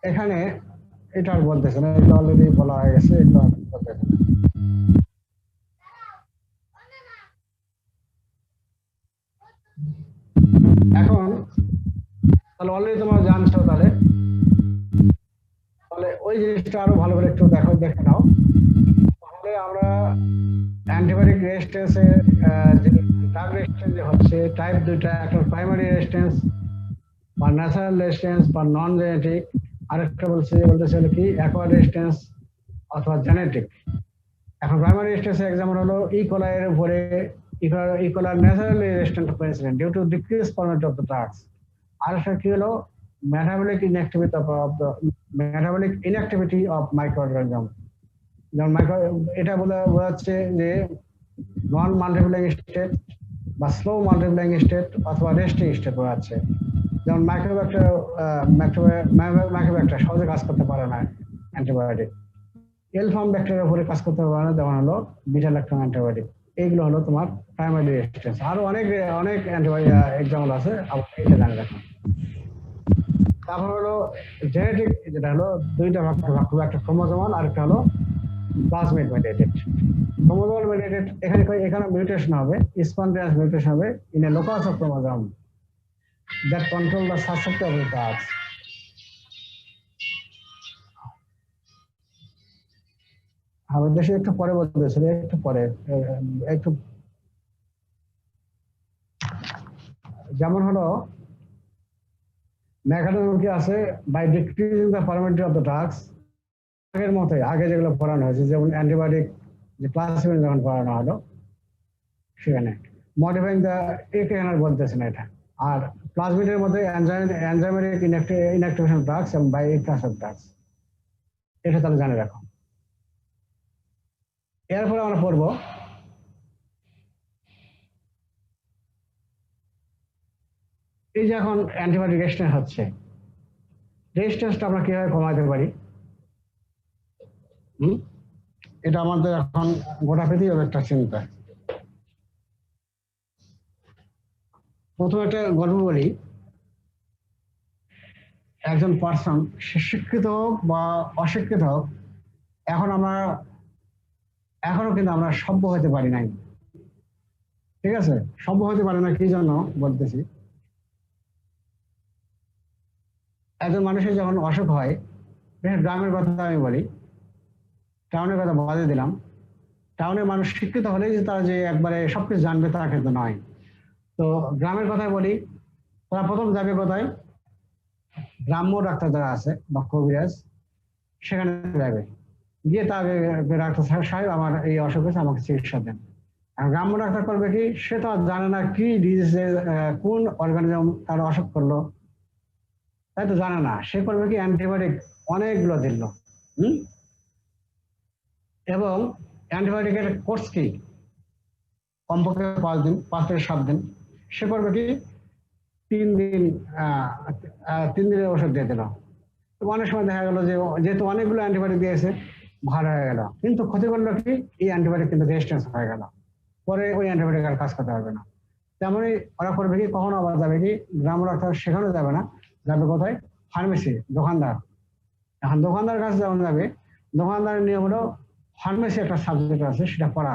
এখানে এটা আর বলতেছে না, এটা অলরেডি বলা হয়ে গেছে, এটা বলতেছে না। এখন তাহলে অলরেডি তোমরা জানছো, তাহলে তাহলে ওই জিনিসটা আরো ভালো করে একটু দেখে নাও। তাহলে আমরা অ্যান্টিবায়োটিক রেজিস্ট্যান্সে যে ড্রাগ রেজিস্ট্যান্স যে হচ্ছে টাইপ দুইটা, একটা প্রাইমারি রেজিস্ট্যান্স বা ন্যাচারাল রেজিস্ট্যান্স বা নন জেনেটিক, আরেকটা বলতেছে কি অ্যাকোয়ার্ড রেজিস্ট্যান্স অথবা জেনেটিক। এখন প্রাইমারি রেজিস্ট্যান্সের এক্সাম্পল হলো ইকোলাই এর উপরে, E coli naturally resistant of penicillin due to decrease format of the drugs. আরেকটা কি হলো মেটাবলিক ইনঅ্যাক্টিভিটি অফ মাইক্রোঅর্গানিজম। যেমন এটা বোঝাচ্ছে যে নন মাল্টিপ্লাইং স্টেট বা স্লো মাল্টিপ্লাইং স্টেট অথবা রেস্টিং স্টেট বোঝাচ্ছে। যেমন মাইক্রোব্যাকটেরিয়া সহজে কাজ করতে পারে না অ্যান্টিবায়োটিক, এল ফর্ম ব্যাকটেরিয়ার উপরে কাজ করতে পারে না, যেমন হলো বিটা ল্যাকটোন অ্যান্টিবায়োটিক। এইগুলো হলো তোমার প্রাইমারি রেজিস্ট্যান্স। আরো অনেক অ্যান্টিবায়োটিক এক্সাম্পল আছে, এটা জানে রাখো। তারপর হলো জেনেটিক, যেটা হলো দুইটা ভাগ, একটা ক্রোমোজোমাল আর একটা হলো প্লাজমিড মেডিয়েটেড। ক্রোমোজোমাল মেডিয়েটেড এখানে মিউটেশন হবে, স্পন্টেনিয়াস মিউটেশন হবে in a locus of chromosome that control the susceptible parts. আমাদের দেশে একটু পরে বলতেছিল, একটু পরে একটু, যেমন হলো মেকানিজম কি আছে by decreasing the permittivity of the drugs. আগের মতোই আগে যেগুলো পড়ানো হয়েছে, যেমন অ্যান্টিবায়োটিক যে ক্লাসিফিকেশন যখন পড়ানো হলো সেখানে মডিফাইং দ্য, এখানে বলতেছে না এটা। আর প্লাজমিডের মধ্যে এনজাইমেটিক ইনঅ্যাক্টিভেশন ড্রাগস এবং বাই ইফ্লাক্স অফ ড্রাগস, এটা তাহলে জানে রাখো। এরপরে আমরা পড়বো এই যে এখন অ্যান্টিবায়োটিক রেজিস্ট্যান্স হচ্ছে, রেজিস্ট্যান্সটা আমরা কিভাবে কমাতে পারি। এটা আমাদের এখন গোটা পৃথিবীর একটা চিন্তা। প্রথমে একটা গল্প বলি। একজন পার্সন, সে শিক্ষিত হোক বা অশিক্ষিত হোক, এখনো কিন্তু আমরা সভ্য হতে পারি নাই। ঠিক আছে, সভ্য হতে পারে না, কি জন্য বলতেছি। একজন মানুষের যখন অসুখ হয়, গ্রামের কথা আমি বলি, টাউনের কথা বাদে দিলাম। টাউনের মানুষ শিক্ষিত হলেই যে তারা যে একবারে সবকিছু জানবে তা কিন্তু নয়। তো গ্রামের কথাই বলি, তারা প্রথম যাবে কোথায়, গ্রাম্য ডাক্তার যারা আছে বা কবিরাজ, সেখানে যাবে, গিয়ে তাকে ডাক্তার সাহেব আমার এই অসুখ হয়েছে, আমাকে চিকিৎসা দেন। আর গ্রাম্য ডাক্তার করবে কি, সে তো জানে না কি ডিজিজে কোন অর্গানিজম তার অসুখ করলো, তাই তো জানে না। সে করবে কি অ্যান্টিবায়োটিক অনেকগুলো দিল, এবং অ্যান্টিবায়োটিকের কোর্স কি কমপক্ষে 5 দিন, 5 থেকে 7 দিন। সে করবে কি 3 দিনের ওষুধ দিয়ে দিল। অনেক সময় দেখা গেল যে যেহেতু অনেকগুলো অ্যান্টিবায়োটিক দিয়েছে, ভালো হয়ে গেল, কিন্তু ক্ষতি করলো কি, এই অ্যান্টিবায়োটিক কিন্তু রেজিস্ট্যান্স হয়ে গেল, পরে ওই অ্যান্টিবায়োটিক আর কাজ করতে পারবে না। তেমনই ওরা করবে কি, কখনো আবার যাবে কি গ্রাম ডাক্তার, সেখানেও যাবে না, যাবে কোথায়, ফার্মেসি, দোকানদার। এখন দোকানদার কাছে যখন যাবে, দোকানদারের নিয়ম হলো ফার্মেসি একটা সাবজেক্ট আছে, সেটা পড়া।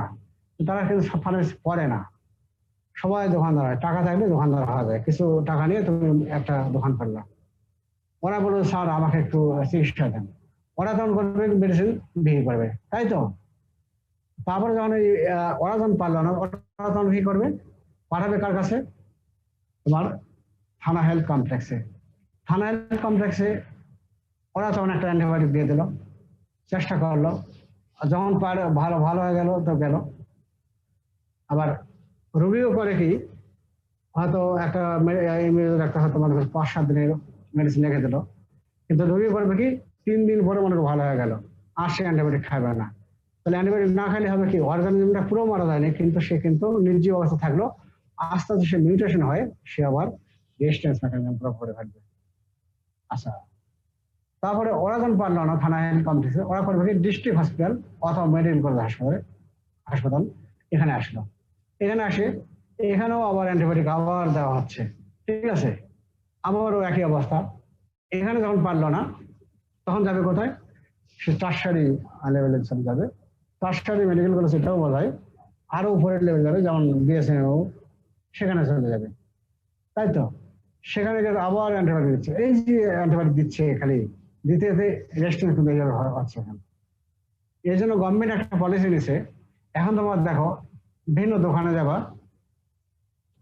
তারা কিন্তু ফার্মেসি পড়ে না, সবাই দোকানদার হয়, টাকা থাকলে দোকানদার হওয়া যায়। কিছু টাকা নিয়ে তুমি একটা দোকান করলা, ওরা বললো স্যার আমাকে একটু চিকিৎসা দেন, ওরা তখন করবে মেডিসিন বিক্রি করবে, তাই তো। তারপরে যখন ওরা যখন পারলো না, ওরা তখন কি করবে, পাঠাবে কার কাছে, তোমার থানা হেলথ কমপ্লেক্সে। থানা হেলথ কমপ্লেক্সে ওরা তখন একটা অ্যান্টিবায়োটিক দিয়ে দিল, চেষ্টা করলো, যখন ভালো হয়ে গেল তো গেল। আবার রোগীও করে কি, হয়তো একটা হয়তো মনে করি 5-7 দিনের মেডিসিন লিখে দিল, কিন্তু রোগী করবে কি 3 দিন পরে মনে করি ভালো হয়ে গেল, আর সে অ্যান্টিবায়োটিক খাবে না। তাহলে অ্যান্টিবায়োটিক না খেলে হবে কি, অর্গানিজমটা পুরো মারা যায়নি, কিন্তু সে কিন্তু নির্জীব অবস্থা থাকলো, আস্তে আস্তে সে মিউটেশন হয়, সে আবার রেজিস্ট্যান্স মেকানিজম প্রয়োগ করে ফেলবে। আচ্ছা, তারপরে ওরা যখন পারলো না, থানা কমপ্লেক্সে ওরা করবে কি, ডিস্ট্রিক্ট হসপিটাল অথবা মেডিকেল কলেজ হাসপাতাল এখানে আসলো। এখানে আসে, এখানেও আবার অ্যান্টিবায়োটিক আবার দেওয়া হচ্ছে, ঠিক আছে, আবারও একই অবস্থা। এখানে যখন পারলো না, তখন যাবে কোথায়, সে টারশারি লেভেলের চলে যাবে। টারশারি মেডিকেল কলেজ এটাও বলা হয়, আরো উপরের লেভেল যাবে, যেমন বিএসএমও, সেখানে চলে যাবে, তাই তো। সেখানে গেলে আবার অ্যান্টিবায়োটিক দিচ্ছে, এই যে অ্যান্টিবায়োটিক দিচ্ছে খালি দিতে দিতে রেস্টুরেন্ট কিন্তু হচ্ছে এখন। এই জন্য গভর্নমেন্ট একটা পলিসি নিছে, এখন তোমার দেখো ভিন্ন দোকানে যাবা,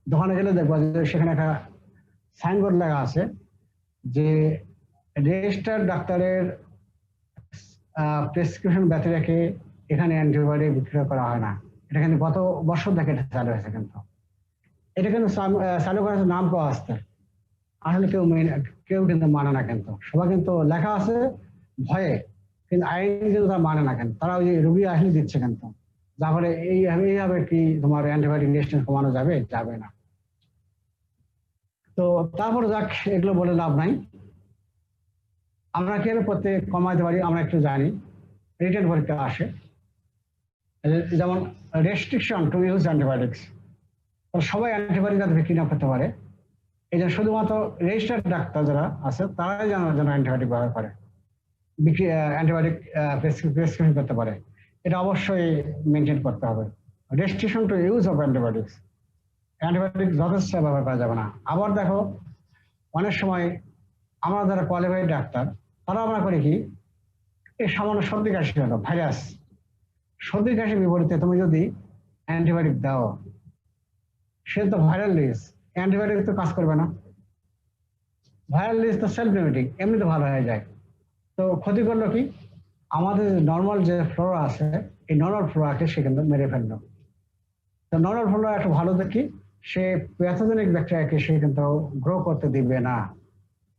দোকানে গেলে দেখবা যে সেখানে একটা সাইনবোর্ড লেখা আছে যে রেজিস্টার্ড ডাক্তারের প্রেসক্রিপশন ব্যতি রেখে এখানে অ্যান্টিবায়োটিক বিক্রয় করা হয় না। এটা কিন্তু গত বছর থেকে এটা চালু হয়েছে, কিন্তু এটা কিন্তু চালু করার নাম পাওয়া আসতে আসলে কেউ কিন্তু মানে না, কিন্তু সবাই কিন্তু লেখা আছে ভয়ে, কিন্তু আইন কিন্তু তারা মানে না, কেন তারা ওই যে রুগী আসলে দিচ্ছে, কিন্তু যার ফলে এইভাবে কি তোমার অ্যান্টিবায়োটিক রেজিস্ট্যান্স কমানো যাবে? যাবে না। তো তারপরে যাক, এগুলো বলে লাভ নাই। আমরা কিভাবে করতে কমাতে পারি আমরা একটু জানি। রিটেন পরীক্ষা আসে, যেমন রেস্ট্রিকশন টু ইউজ অ্যান্টিবায়োটিক্স, সবাই অ্যান্টিবায়োটিক যাতে বিক্রি না করতে পারে, এই যে শুধুমাত্র রেজিস্টার্ড ডাক্তার যারা আছে তারাই যেন অ্যান্টিবায়োটিক ব্যবহার করে, বিক্রি অ্যান্টিবায়োটিক প্রেসক্রিপশন করতে পারে, এটা অবশ্যই মেনটেন করতে হবে। Restriction to use of antibiotics, antibiotic যথেষ্ট ব্যবহার করা যাবে না। আবার দেখো অনেক সময় আমরা যারা কোয়ালিফাইড ডাক্তার তারা আমরা করি কি, এই সামান্য সর্দি কাশি হলো, ভাইরাস সর্দি কাশির বিপরীতে তুমি যদি অ্যান্টিবায়োটিক দাও, সে তো ভাইরাল ডিজিজ, অ্যান্টিবায়োটিক তো কাজ করবে না। ভাইরাল ডিজিজ তো সেলফ লিমিটিং, এমনিতে ভালো হয়ে যায়। তো ক্ষতি করলো কি, আমাদের নর্মাল যে ফ্লোরা আছে এই নর্মাল ফ্লোরাকে সে কিন্তু মেরে ফেললো। তো নর্মাল ফ্লোরা একটা ভালো দেখি, সে প্যাথোজেনিক ব্যাকটেরিয়াকে সে কিন্তু গ্রো করতে দিবে না।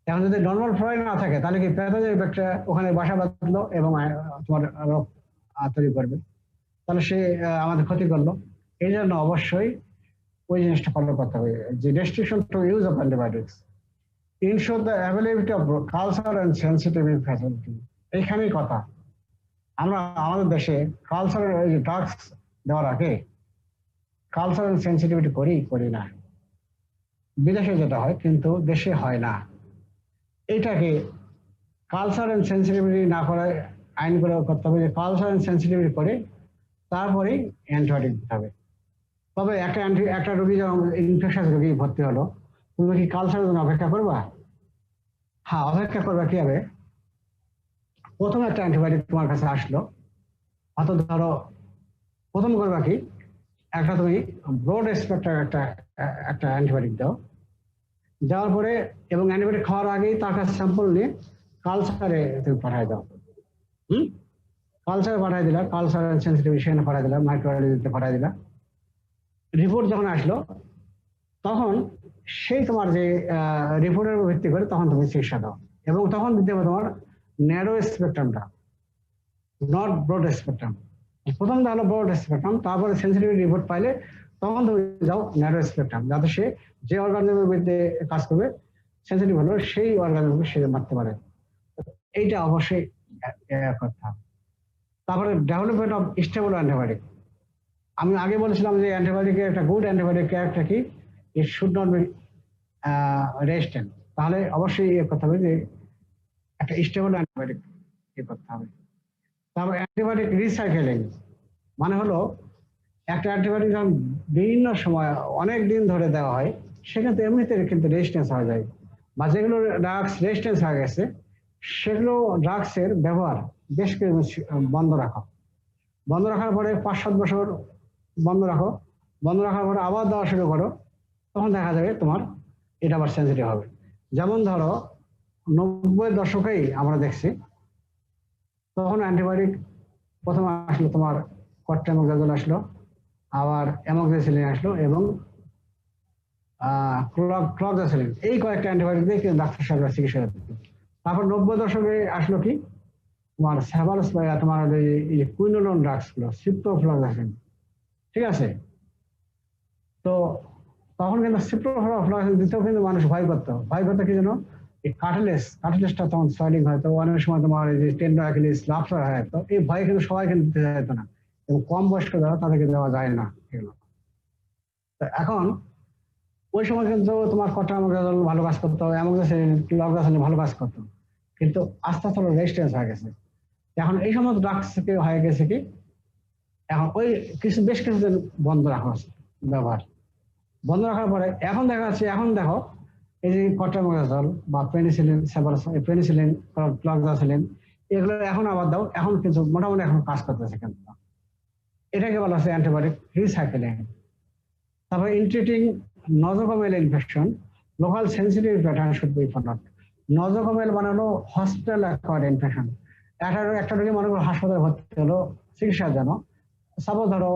এখন যদি নর্মাল ফ্লোরা না থাকে তাহলে কি প্যাথোজেনিক ব্যাকটেরিয়া ওখানে বাসা বাঁধলো এবং তোমার রোগ তৈরি করবে, তাহলে সে আমাদের ক্ষতি করলো। এই জন্য অবশ্যই ওই জিনিসটা ফলো করতে হবে, যে restriction to use of antibiotics, insure the availability of culture and sensitive facility. এইখানেই কথা, আমরা আমাদের দেশে কালচারের ওই ড্রাগস দেওয়ার আগে কালচার অ্যান্ড সেন্সিটিভিটি করি না। বিদেশে যেটা হয় কিন্তু দেশে হয় না। এইটাকে কালচার অ্যান্ড সেন্সিটিভিটি না করে আইন করে করতে হবে, যে কালচার অ্যান্ড সেন্সিটিভিটি করে তারপরেই অ্যান্টিবায়োটিক দিতে হবে। তবে একটা রোগী যখন ইনফেকশন রোগী ভর্তি হলো, তুমি কি কালচারের জন্য অপেক্ষা করবা? হ্যাঁ, অপেক্ষা করবা। কি হবে, প্রথম একটা অ্যান্টিবায়োটিক তোমার কাছে আসলো, অত ধরো প্রথম করবা কি, একটা তুমি ব্রড স্পেকট্রাম একটা অ্যান্টিবায়োটিক দাও, দেওয়ার পরে এবং অ্যান্টিবায়োটিক খাওয়ার আগেই তার কাছে স্যাম্পল নিয়ে কালচারে তুমি পাঠাই দাও। কালচারে পাঠাই দিলা, কালচার সেন্সিটিভ সেখানে পাঠাই দিলাম, মাইক্রোবায়োলজিতে পাঠাই দিলা। রিপোর্ট যখন আসলো তখন সেই তোমার যে রিপোর্টের উপর ভিত্তি করে তখন তুমি চিকিৎসা দাও, এবং তখন দিতে হবে তোমার ন্যারো স্পেকট্রামটা, নট ব্রড স্পেকট্রাম। প্রথম হলো ব্রড স্পেকট্রাম, তারপরে সেন্সিটিভিটি রিপোর্ট পাইলে তখন তুমি যাও ন্যারো স্পেকট্রাম, যাতে সে যে অর্গানিজমের বিরুদ্ধে কাজ করবে সেন্সিটিভ হলো সেই অর্গানিজমকে সে মারতে পারে। এইটা অবশ্যই করতে হবে। তারপরে ডেভেলপমেন্ট অফ স্টেবল অ্যান্টিবায়োটিক। আমি আগে বলেছিলাম যে অ্যান্টিবায়োটিকের একটা গুড অ্যান্টিবায়োটিক ক্যারেক্টার কি, it should not be resistant. তাহলে অবশ্যই করতে হবে যে একটা স্টেবল অ্যান্টিবায়োটিক করতে হবে। তারপর অ্যান্টিবায়োটিক রিসাইকেলিং, মানে হলো একটা অ্যান্টিবায়োটিক যখন বিভিন্ন সময় অনেক দিন ধরে দেওয়া হয় সেক্ষেত্রে এমনিতে কিন্তু রেজিস্ট্যান্স হয়ে যায়, বা যেগুলো ড্রাগস রেজিস্ট্যান্স হয়ে গেছে সেগুলো ড্রাগসের ব্যবহার বেশ কিছু বন্ধ রাখো। বন্ধ রাখার পরে 5-7 বছর বন্ধ রাখো, বন্ধ রাখার পরে আবার দেওয়া শুরু করো, তখন দেখা যাবে তোমার এটা আবার সেন্সিটিভ হবে। যেমন ধরো 90-এর দশকেই আমরা দেখছি, তখন অ্যান্টিবায়োটিক প্রথম আসলো তোমার কট্রামোক্সাজোল আসলো, আবার অ্যামোক্সিসিলিন আসলো এবং ক্লক্সাসিলিন, এই কয়েকটা অ্যান্টিবায়োটিক দিয়ে কিন্তু ডাক্তার সাহেবরা চিকিৎসা দিত। তারপর 90 দশকে আসলো কি তোমার সেভারস তোমার এই কুইনোলন ড্রাগস গুলো, সিপ্রোফ্লক্সাসিন, ঠিক আছে? তো তখন কিন্তু সিপ্রোফ্লক্সাসিন দিতেও কিন্তু মানুষ ভয় করতো কি যেন এই কার্টিলেজটা তখন সোয়েলিং হয়, তো অনেক সময় তোমার এই যে টেন্ডার অ্যাকিলিস লাফার হয়, তো এই ভয় কিন্তু সবাই কিন্তু দিতে যেত না, এবং কম বয়স্ক যারা তাদেরকে দেওয়া যায় না এগুলো। তো এখন ওই সময় কিন্তু তোমার কট্রামাজল ভালো কাজ করতো, অ্যামোক্সিসিলিন, ক্লোরোক্সাসিন ভালো কাজ করতো, কিন্তু আস্তে আস্তে রেজিস্ট্যান্স হয়ে গেছে। এখন এই সমস্ত ড্রাগস থেকে হয়ে গেছে কি, এখন ওই বেশ কিছুদিন বন্ধ রাখা হচ্ছে ব্যবহার। বন্ধ রাখার পরে এখন দেখা যাচ্ছে, এখন দেখো এই যে কট্রামাজল বা পেনিসিলিন, ক্লোরোক্সাসিলিন, এগুলো এখন আবার দাও, এখন কিন্তু মোটামুটি এখন কাজ করতেছে। কিন্তু এটাকে বলা হচ্ছে অ্যান্টিবায়োটিক রিসাইকেলিং। তারপরে in treating নজোকোমিয়াল infection, local sensitive pattern should be followed. নজোকোমিয়াল বানানো হসপিটাল অ্যাকোয়ার্ড ইনফেকশন। একটা রোগী মনে করো হাসপাতালে ভর্তি হলো চিকিৎসার জন্য, সাপোজ ধরো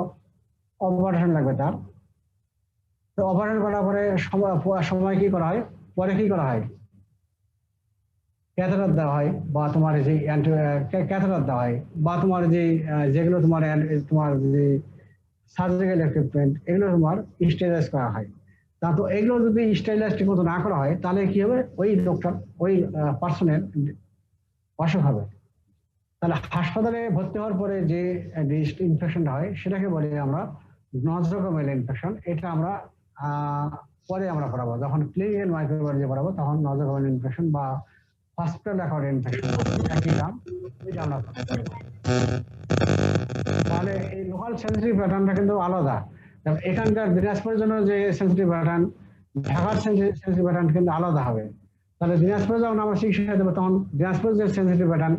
অপারেশন লাগবে তার, তো অপারেশন করার পরে সময় কি করা হয়, পরে কি করা হয়, ক্যাথেটার দেওয়া হয়, বা তোমার যে ক্যাথেটার দেওয়া হয়, বা তোমার যে যেগুলো তোমার যে সার্জিক্যাল ইকুইপমেন্ট, এগুলো তোমার স্টেরিলাইজ করা হয়। তা তো এগুলো যদি স্টেরিলাইজ ঠিক মতো না করা হয়, তাহলে কি হবে, ওই ডক্টর ওই পার্সনের অসুখ হবে। তাহলে হাসপাতালে ভর্তি হওয়ার পরে যে ইনফেকশনটা হয় সেটাকে বলি আমরা নজোকোমিয়াল ইনফেকশন। এটা আমরা পরে আমরা পড়াবো, যখন ক্লিনিক্যাল মাইক্রোবায়োলজি পড়াবো তখন নজোকোমিয়াল ইনফেকশন বা হসপিটাল অ্যাকোয়ার্ড ইনফেকশন একই নাম, এটা আমরা পড়বো। তাহলে এই লোকাল সেন্সিটিভ প্যাটার্নটা কিন্তু আলাদা। এখানকার দিনাজপুরের জন্য যে সেন্সিটিভ প্যাটার্ন, ঢাকার সেন্সিটিভ প্যাটার্ন কিন্তু আলাদা হবে। তাহলে দিনাজপুরে যখন আমরা চিকিৎসা দেবো, তখন দিনাজপুরের যে সেন্সিটিভ প্যাটার্ন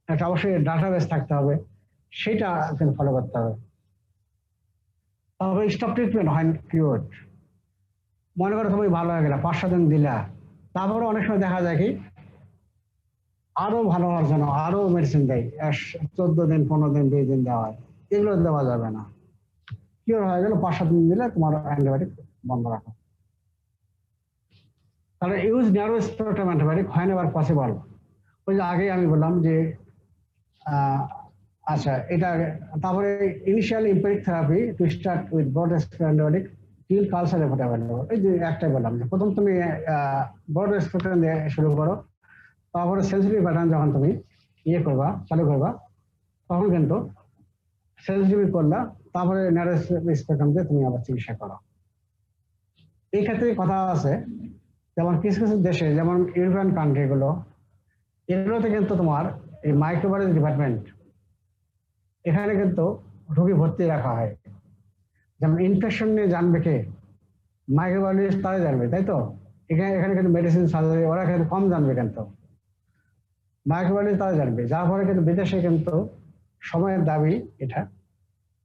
একটা অবশ্যই ডাটাবেস থাকতে হবে, সেটা কিন্তু ফলো করতে হবে। তারপরে স্টপ ট্রিটমেন্ট হয় কিউরড। মনে করো তুমি ভালো হয়ে গেলা, 5-7 দিন দিলা, তারপরে অনেক সময় দেখা যায় কি আরো ভালো হওয়ার জন্য আরো মেডিসিন দেয়, 14 দিন, 15 দিন, 2 দিন দেওয়া হয়। এগুলো দেওয়া যাবে না। কিউর হয়ে গেল 5-7 দিন দিলে তোমার অ্যান্টিবায়োটিক বন্ধ রাখো। তাহলে ইউজ ন্যারো স্পেকট্রাম অ্যান্টিবায়োটিক হয় না পসিবল। ওই যে আগেই আমি বললাম যে আচ্ছা এটা, তারপরে initial empiric therapy to start with broad spectrum antibiotic till culture available. এই যে একটাই বললাম যে প্রথম তুমি ব্রড স্পেকট্রাম দিয়ে শুরু করো, তারপরে সেন্সিটিভ প্যাটার্ন যখন তুমি চালু করবা, তখন কিন্তু সেন্সিটিভ করলা, তারপরে ন্যারো স্পেকট্রাম দিয়ে তুমি আবার চিকিৎসা করো। এই ক্ষেত্রে কথা আছে, যেমন কিছু কিছু দেশে, যেমন ইউরোপিয়ান কান্ট্রি গুলো, এগুলোতে কিন্তু তোমার এই মাইক্রোবায়োলজি ডিপার্টমেন্ট, এখানে কিন্তু রোগী ভর্তি রাখা হয়। যেমন ইনফেকশন নিয়ে জানবে কে, মাইক্রোবায়োলজিস্ট তারাই জানবে, তাই তো? এখানে কিন্তু মেডিসিন সার্জারি ওরা কিন্তু কম জানবে, কিন্তু মাইক্রোবায়োলজি তারা জানবে। যার ফলে কিন্তু বিদেশে কিন্তু সময়ের দাবি এটা,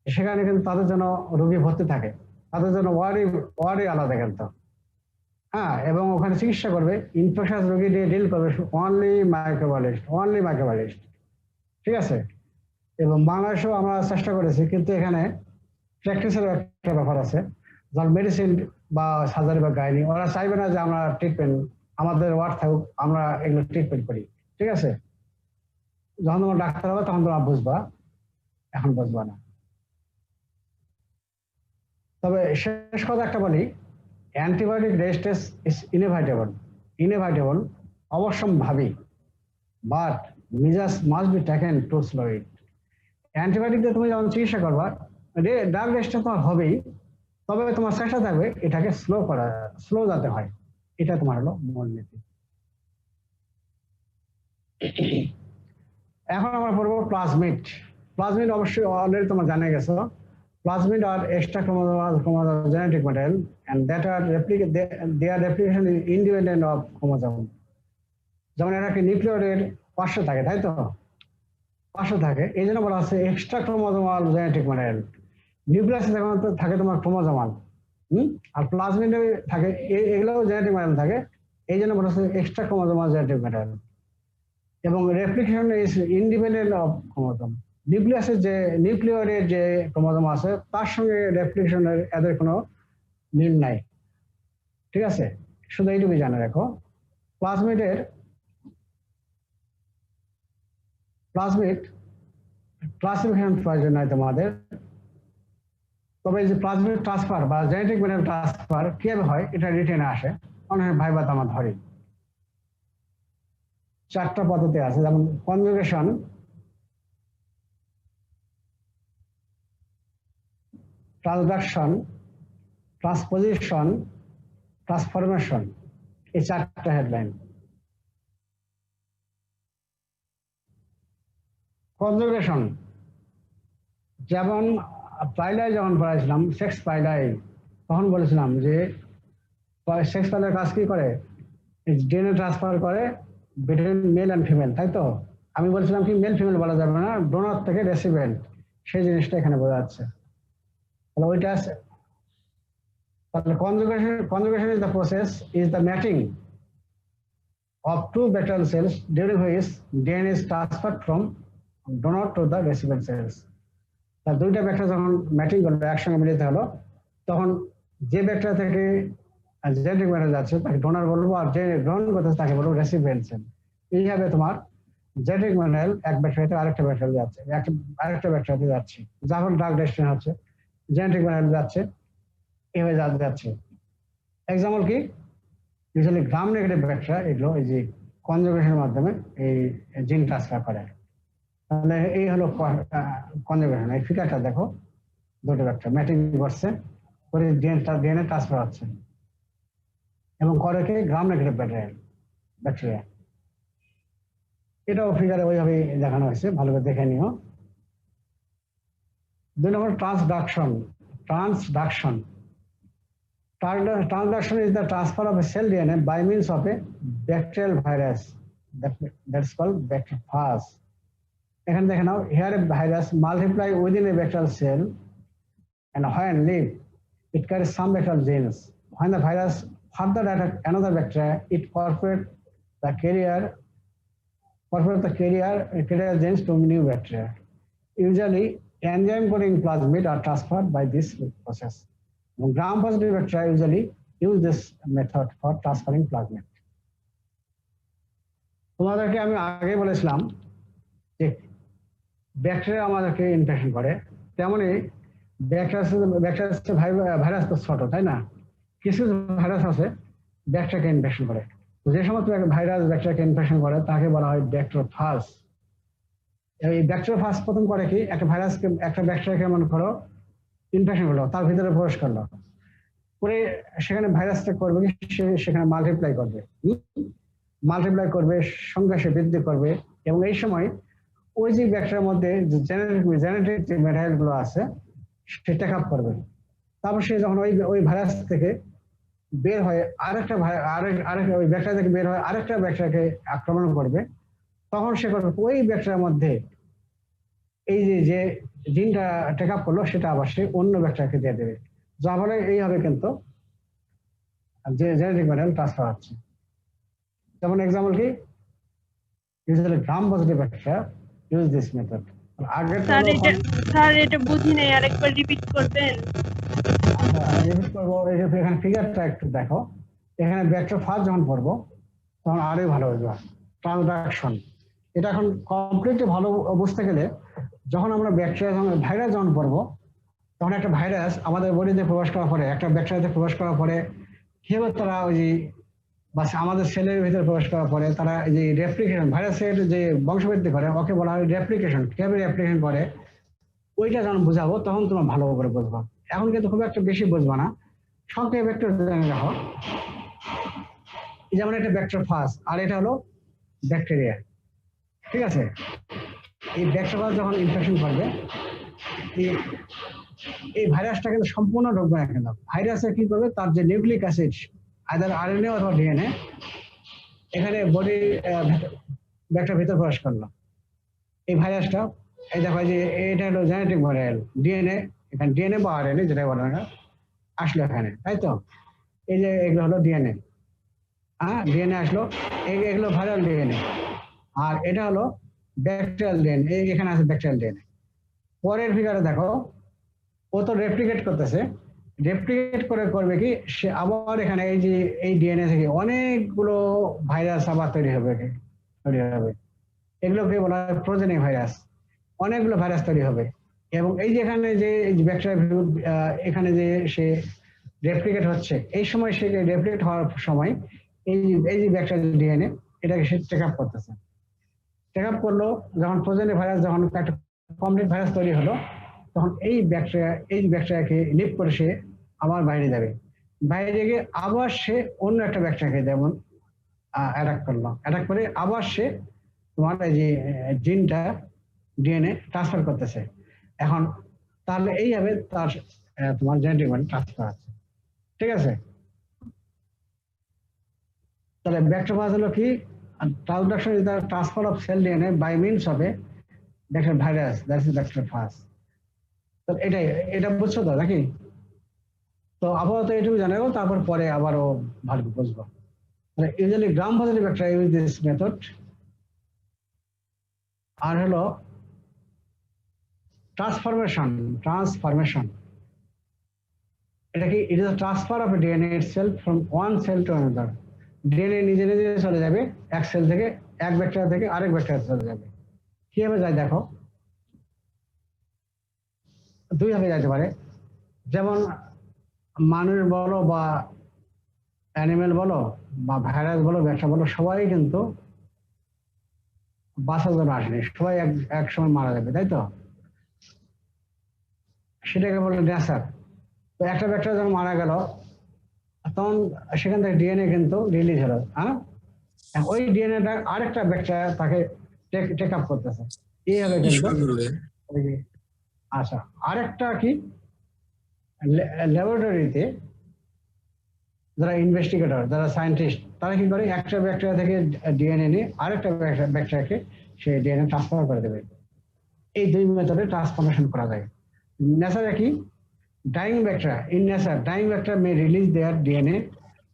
সেখানে কিন্তু তাদের জন্য রোগী ভর্তি থাকে, তাদের জন্য ওয়ার্ডই আলাদা কিন্তু। হ্যাঁ, এবং ওখানে চিকিৎসা করবে, ইনফেকশন রোগী দিয়ে ডিল করবে অনলি মাইক্রোবায়োলজিস্ট, ঠিক আছে? এবং বাংলাদেশেও আমরা চেষ্টা করেছি, কিন্তু এখানে প্র্যাকটিসের একটা ব্যাপার আছে। যেমন মেডিসিন বা সার্জারি বা গাইনি, ওরা চাইবে না যে আমরা ট্রিটমেন্ট, আমাদের ওয়ার্ড থাকুক, আমরা এগুলো ট্রিটমেন্ট করি, ঠিক আছে? যখন তোমার ডাক্তার হবে তখন তোমরা বুঝবা, এখন বুঝবা না। তবে শেষ কথা একটা বলি, অ্যান্টিবায়োটিক রেজিস্ট্যান্স ইজ ইনএভিটেবল, অবশ্যম্ভাবী, but measures must be taken to slow it. Antibiotic দিয়ে তুমি যখন চিকিৎসা করবা, ড্রাগ রেজিস্ট্যান্স তোমার হবেই, তবে তোমার চেষ্টা থাকবে এটাকে স্লো যাতে হয়, এটা তোমার হলো মূলনীতি। এখন আমরা পড়বো প্লাজমিড। অবশ্যই অলরেডি তোমরা জানে গেছো। Plasmid are extra chromosomal genetic material and that are their replication is independent of chromosome. যেমন এরা কি নিউক্লিয়য়েডের 500 থাকে, তাই তো? 500 থাকে, এই জন্য বলা হচ্ছে এক্সট্রা ক্রোমোজোমাল জেনেটিক ম্যাটেরিয়াল। নিউক্লিয়াসে যখন থাকে তোমার ক্রোমোজোমাল, আর প্লাজমিডে থাকে, এগুলোও জেনেটিক ম্যাটেরিয়াল থাকে, এই জন্য বলা হচ্ছে এক্সট্রা ক্রোমোজোমাল জেনেটিক ম্যাটেরিয়াল। এবং replication is independent of chromosome. নিউক্লিয়াসের যে নিউক্লিয়য়েডের যে ক্রোমোজোম আছে, তার সঙ্গে রেপ্লিকেশনের এদের কোনো মিল নাই, ঠিক আছে? শুধু এইটুকুই জানা রাখো। প্লাজমিডের প্লাজমিড ক্লাসিফিকেশন প্রয়োজন নাই তোমাদের, তবে এই যে প্লাজমিড ট্রান্সফার বা জেনেটিক ম্যাটেরিয়াল ট্রান্সফার কিভাবে হয় এটা রিটেনে আসে, অনেক ভাইবা আমার ধরি। 4টা পদ্ধতি আছে, যেমন কনজুগেশন, ট্রান্সডাকশন, ট্রান্সপোজিশন, ট্রান্সফরমেশন, এই 4টা হেডলাইন। কনজুগেশন যেমন পাইলাই যখন পড়াইছিলাম, সেক্স পাইলাই, তখন বলেছিলাম যে সেক্স পাইলার কাজ কি করে, ডিএনএ ট্রান্সফার করে বিটুইন মেল অ্যান্ড ফিমেল, তাই তো? আমি বলছিলাম কি মেল ফিমেল বলা যাবে না, ডোনার থেকে রেসিপিয়েন্ট, সেই জিনিসটা এখানে বোঝা যাচ্ছে। তাহলে ওইটা আছে। তাহলে conjugation is the process, is the mating of two bacterial cells during which DNA is transferred from donor to the recipient cells. তাহলে দুইটা ব্যাকটেরিয়া যখন ম্যাটিং করলো, একসঙ্গে মিলিত হলো, তখন যে ব্যাকটেরিয়া থেকে জেনেটিক ম্যাটেরিয়াল যাচ্ছে তাকে ডোনার বলবো, আর যে গ্রহণ করতেছে তাকে বলবো রেসিপিয়েন্ট সেল। এইভাবে তোমার জেনেটিক ম্যাটেরিয়াল এক ব্যাকটেরিয়া থেকে আরেকটা ব্যাকটেরিয়া যাচ্ছে, আরেকটা ব্যাকটেরিয়াতে যাচ্ছে, যখন ড্রাগ ডেস্টিনেশন হচ্ছে জেনেটিক ম্যাটেরিয়াল যাচ্ছে, এভাবে যাচ্ছে। এক্সাম্পল কি, ইউজুয়ালি গ্রাম নেগেটিভ ব্যাকটেরিয়া এগুলো এই যে কনজুগেশনের মাধ্যমে এই জিন ট্রান্সফার করে। তাহলে এই হলো কনজুগেশন। এই ফিগারটা দেখো, দুটো ব্যাকটেরিয়া ম্যাটিং করছে, করে ডিএনএ ট্রান্সফার হচ্ছে, এবং করে কি গ্রাম নেগেটিভ ব্যাকটেরিয়া। এটাও ফিগারে ওইভাবে দেখানো হয়েছে, ভালো করে দেখে নিও। 2 নম্বর transduction. Transduction is the transfer of a cell DNA by means of a bacterial virus that's called bacteriophage. এখানে দেখে নাও, here a virus multiply within a bacterial cell and when live it carries some bacterial genes. When the virus further attack another bacteria, it incorporates the carrier genes to new bacteria. Usually enzyme coding plasmid are transferred by this process. Gram positive bacteria usually use this method for transferring plasmid. তোমাদেরকে আমি আগে বলেছিলাম যে ব্যাকটেরিয়া আমাদেরকে ইনফেকশন করে, তেমনি ব্যাকটেরিয়া ভাইরাস তো ছোট, তাই না? কিছু ভাইরাস আছে ব্যাকটেরিয়াকে ইনফেকশন করে। যে সমস্ত ভাইরাস ব্যাকটেরিয়াকে ইনফেকশন করে তাকে বলা হয় ব্যাকটেরিওফাজ। এই ব্যাকটেরিওফাজ প্রথম করে কি, একটা ভাইরাসকে, একটা ব্যাকটেরিয়াকে মনে করো ইনফেকশন করলো, তার ভিতরে প্রবেশ করলো, করে সেখানে ভাইরাসটা করবে কি, সেখানে মাল্টিপ্লাই করবে, সংখ্যা সে বৃদ্ধি করবে, এবং এই সময় ওই যে ব্যাকটেরিয়ার মধ্যে জেনেটিক যে ম্যাটেরিয়াল গুলো আছে সে টেক আপ করবে। তারপর সে যখন ওই ভাইরাস থেকে বের হয়ে আরেকটা ওই ব্যাকটেরিয়া থেকে বের হয়ে আরেকটা ব্যাকটেরিয়াকে আক্রমণ করবে, তখন সে করবে ওই ব্যাকটেরিয়ার মধ্যে এই যে জিনটা টেক আপ করলো সেটা আবার সে অন্য ব্যাকটেরিয়াকে দিয়ে দেবে, যা ফলে এইভাবে কিন্তু যে জেনেটিক ম্যাটেরিয়াল ট্রান্সফার হচ্ছে। যেমন এক্সাম্পল কি, usually gram positive bacteria use this method. Sir এটা বুঝি নাই, আরেকবার রিপিট করবেন? রিপিট করবো। এখানে ফিগারটা একটু দেখো, এখানে ব্যাকটেরিওফাজ যখন পড়বো তখন আরোই ভালো বুঝবো। ট্রান্সডাকশন, এটা এখন কমপ্লিটলি ভালো বুঝতে গেলে, যখন আমরা ভাইরাস যখন পড়বো, তখন একটা ভাইরাস আমাদের বডিতে প্রবেশ করার পরে, একটা ব্যাকটেরিয়াতে প্রবেশ করার পরে কিভাবে তারা ওই যে আমাদের সেলের ভিতরে প্রবেশ করার পরে তারা যে রেপ্লিকেশন, ভাইরাসের যে বংশবৃদ্ধি করে, ওকে বলা হয় রেপ্লিকেশন। কিভাবে রেপ্লিকেশন করে ওইটা যখন বুঝাবো তখন তোমার ভালো করে বুঝবো। এখন কিন্তু খুব একটা বেশি বুঝবো না, সংক্ষেপে একটু জেনে রাখো। যেমন এটা ব্যাকটেরিওফাজ আর এটা হলো ব্যাকটেরিয়া, ঠিক আছে? এই ব্যাকটেরিয়া যখন ইনফেকশন করবে, এই ভাইরাসটা কিন্তু সম্পূর্ণ ঢুকবে না। কিন্তু ভাইরাসে কি করবে, তার যে নিউক্লিক অ্যাসিড, আইদার আরএনএ অথবা ডিএনএ, এখানে বডি ব্যাকটেরিয়ার ভিতরে প্রবেশ করলো। এই ভাইরাসটা, এই দেখো যে এটা হলো জেনেটিক ম্যাটেরিয়াল ডিএনএ, এখানে ডিএনএ বা আরএনএ যেটা বলা হয় আসলো এখানে, তাই তো? এই যে এগুলো হলো ডিএনএ, ডিএনএ আসলো, এগুলো ভাইরাল ডিএনএ, আর এটা হলো ব্যাকটেরিয়াল ডিএনএ, এখানে আছে ব্যাকটেরিয়াল ডিএনএ। পরের ফিগারে দেখো, ও তো রেপ্লিকেট করতেছে, রেপ্লিকেট করে করবে কি, সে আবার এখানে এই যে এই ডিএনএ থেকে অনেকগুলো ভাইরাস আবার তৈরি হবে। এগুলোকে বলা হয় প্রোজেনিক ভাইরাস। অনেকগুলো ভাইরাস তৈরি হবে এবং এই যে এখানে যে ব্যাকটেরিয়া এখানে যে সে রেপ্লিকেট হচ্ছে, এই সময় সে রেপ্লিকেট হওয়ার সময় এই যে ব্যাকটেরিয়া ডিএনএ এটাকে সে চেক আপ করতেছে। চেক আপ করলো, যখন প্রোজেনিক ভাইরাস যখন একটা কমপ্লিট ভাইরাস তৈরি হলো, তখন এই ব্যাকটেরিয়াকে লিভ করে সে আবার বাইরে যাবে। বাইরে গিয়ে আবার সে অন্য একটা ব্যাকটেরিয়াকে যেমন অ্যাটাক করলো, অ্যাটাক করে আবার সে তোমার এই যে জিনটা ডিএনএ ট্রান্সফার করতেছে। এখন তাহলে এইভাবে তার তোমার জেনেটিক মানে ট্রান্সফার আছে। ঠিক আছে, তাহলে ব্যাকটেরিয়া হলো কি, transduction is the transfer of cell DNA by means of a bacteria virus, that is bacteria. তো এটা বুঝছো তো নাকি? তো আপাতত এটুকু জানাবো, তারপর পরে আবারও ভালো বুঝবো। Usually gram positive bacteria use this method. আর হলো ট্রান্সফরমেশন, এটা কি? It is transfer of DNA itself from one cell to another. DNA নিজে নিজে চলে যাবে এক সেল থেকে, এক ব্যাকটেরিয়া থেকে আরেক ব্যাকটেরিয়া চলে যাবে। কিভাবে যায় দেখো, দুই ভাবে যাইতে পারে। যেমন মানুষ বলো বা অ্যানিমেল বলো বা ভাইরাস বলো ব্যাকটেরিয়া বলো, সবাই কিন্তু বাঁচার জন্য আসেনি, সবাই এক সময় মারা যাবে, তাই তো? সেটাকে বলে নেচার। তো একটা ব্যাকটেরিয়া যখন মারা গেল, তখন সেখান থেকে ডিএনএ কিন্তু রিলিজ হলো, হ্যাঁ? ওই ডিএনএটা আরেকটা ব্যাকটেরিয়া তাকে টেক আপ করতেছে, এই হবে কিন্তু। আচ্ছা, আরেকটা কি, ল্যাবরেটরিতে যারা ইনভেস্টিগেটর, যারা সায়েন্টিস্ট, তারা কি করে, একটা ব্যাকটেরিয়া থেকে ডিএনএ নিয়ে আরেকটা ব্যাকটেরিয়াকে সে ডিএনএ ট্রান্সফার করে দেবে। এই দুই মেথডে ট্রান্সফরমেশন করা যায়। নেচারে কি, dying bacteria, in nature dying bacteria may release their DNA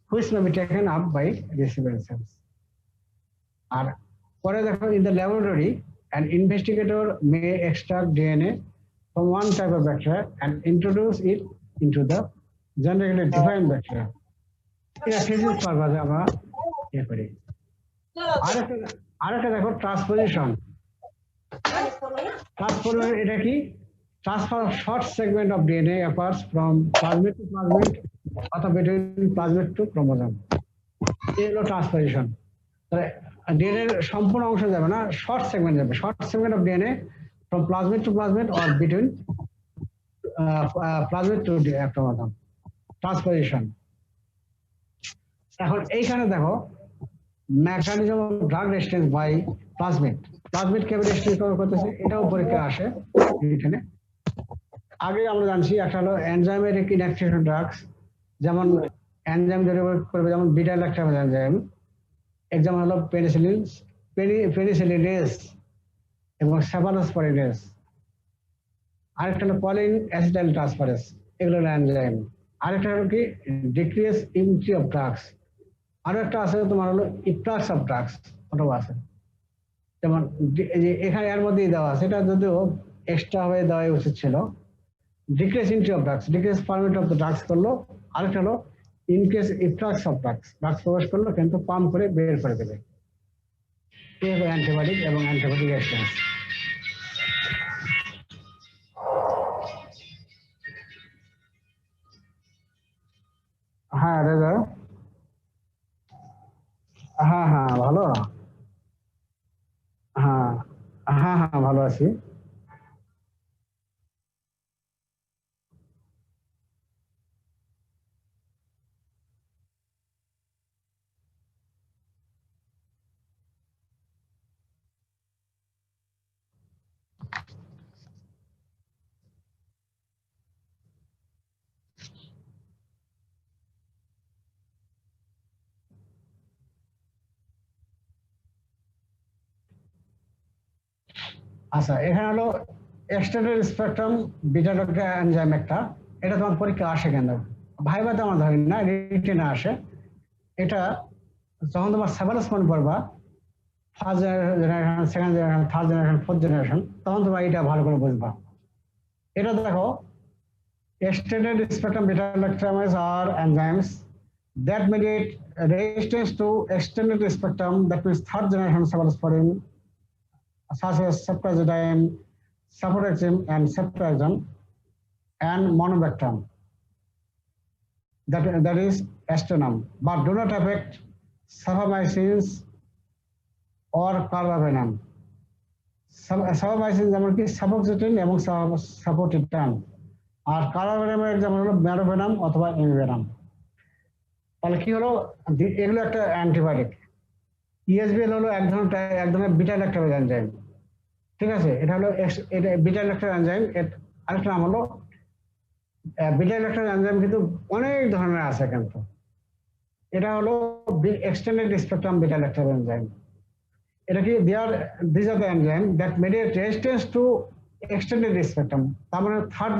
which may be taken up by recipient cells. আর পরে দেখো, in the laboratory an investigator may extract DNA from one type of bacteria and introduce it into the genetically defined bacteria. এটা থিসিস পারপাসে আমরা ইয়ে করি। আরেকটা দেখো, ট্রান্সপোজিশন। এটা কি, transfer of short segment of DNA appears from plasmid to plasmid অথবা বিটুইন প্লাজমিড টু ক্রোমোজোম। এই হলো ট্রান্সপোজিশন। তাহলে ডিএনএ সম্পূর্ণ অংশ যাবে না, শর্ট সেগমেন্ট যাবে, short segment of DNA from plasmid to plasmid or between plasmid to chromosome, transposition. এখন এইখানে দেখো, mechanism of drug resistance by plasmid কিভাবে রেজিস্ট্যান্স করতেছে, এটাও পরীক্ষা আসে এখানে। আগে আমরা জানছি একটা হলো এনজাইমের ইনঅ্যাক্টিভেশন ড্রাগস, যেমন এনজাইম ডেরিভেট করবে, যেমন বিটা ল্যাকটাম এনজাইম, এক্সাম্পল হলো পেনিসিলিনেজ এবং সেফালোস্পোরিনেজ। আরেকটা হলো কলিন অ্যাসিটাইল ট্রান্সফারেজ, এগুলো হলো এনজাইম। আরেকটা হলো কি, ডিক্রিজ এন্ট্রি অফ ড্রাগস। আরো একটা আছে তোমার হলো ইফ্লাক্স অফ ড্রাগস, ওটাও আছে। যেমন এখানে এর মধ্যেই দেওয়া আছে, এটা যদিও এক্সট্রা হয়ে দেওয়া উচিত ছিল। Decrease entry of drugs, decrease permit of the drugs করলো। আরেকটা হলো ইনকেস ইফ্লাক্স অফ ড্রাগস প্রবেশ করলো কিন্তু পাম্প করে বের করে দেবে। এই হলো অ্যান্টিবায়োটিক এবং অ্যান্টিবায়োটিক রেজিস্ট্যান্স। হ্যাঁ রেজা, হ্যাঁ হ্যাঁ ভালো, হ্যাঁ হ্যাঁ হ্যাঁ ভালো আছি। আচ্ছা, এখানে হলো এক্সটেন্ডেড স্পেকট্রাম বিটা এনজাইম একটা, এটা তোমার পরীক্ষা আসে কেন, ভাইভাতে আমার ধরি না, রিটেনে আসে। এটা যখন তোমার সেভালোস্পন পড়বা, first generation, second generation, third generation, fourth generation, তখন তোমরা এটা ভালো করে বুঝবা। এটা দেখো, extended spectrum beta lactamase are enzymes that mediate resistance to extended spectrum, that means third generation cephalosporin such as ceftazidime, cefotaxime, and ceftriaxone, and monobactam. That is aztreonam, but do not affect cefamycins or carbapenem. Cefamycin যেমন কি সাফোক্সেটিন এবং সাপোটিটান, আর কার্বাপেনামের যেমন হলো মেডোভেনাম অথবা ইমিভেনাম। তাহলে কি হলো, এগুলো একটা অ্যান্টিবায়োটিক। ইএসবিএল হলো এক ধরনের বিটা ল্যাকটেজ এনজাইম, ঠিক আছে? এটা হলো এটা বিটা ল্যাকটেজ এনজাইম। আরেকটা নাম হলো বিটা ল্যাকটেজ এনজাইম, কিন্তু অনেক ধরনের আছে। কিন্তু এটা হলো extended spectrum beta lactase enzyme. এটা কি these are the enzyme that mediate resistance to extended spectrum, তার মানে থার্ড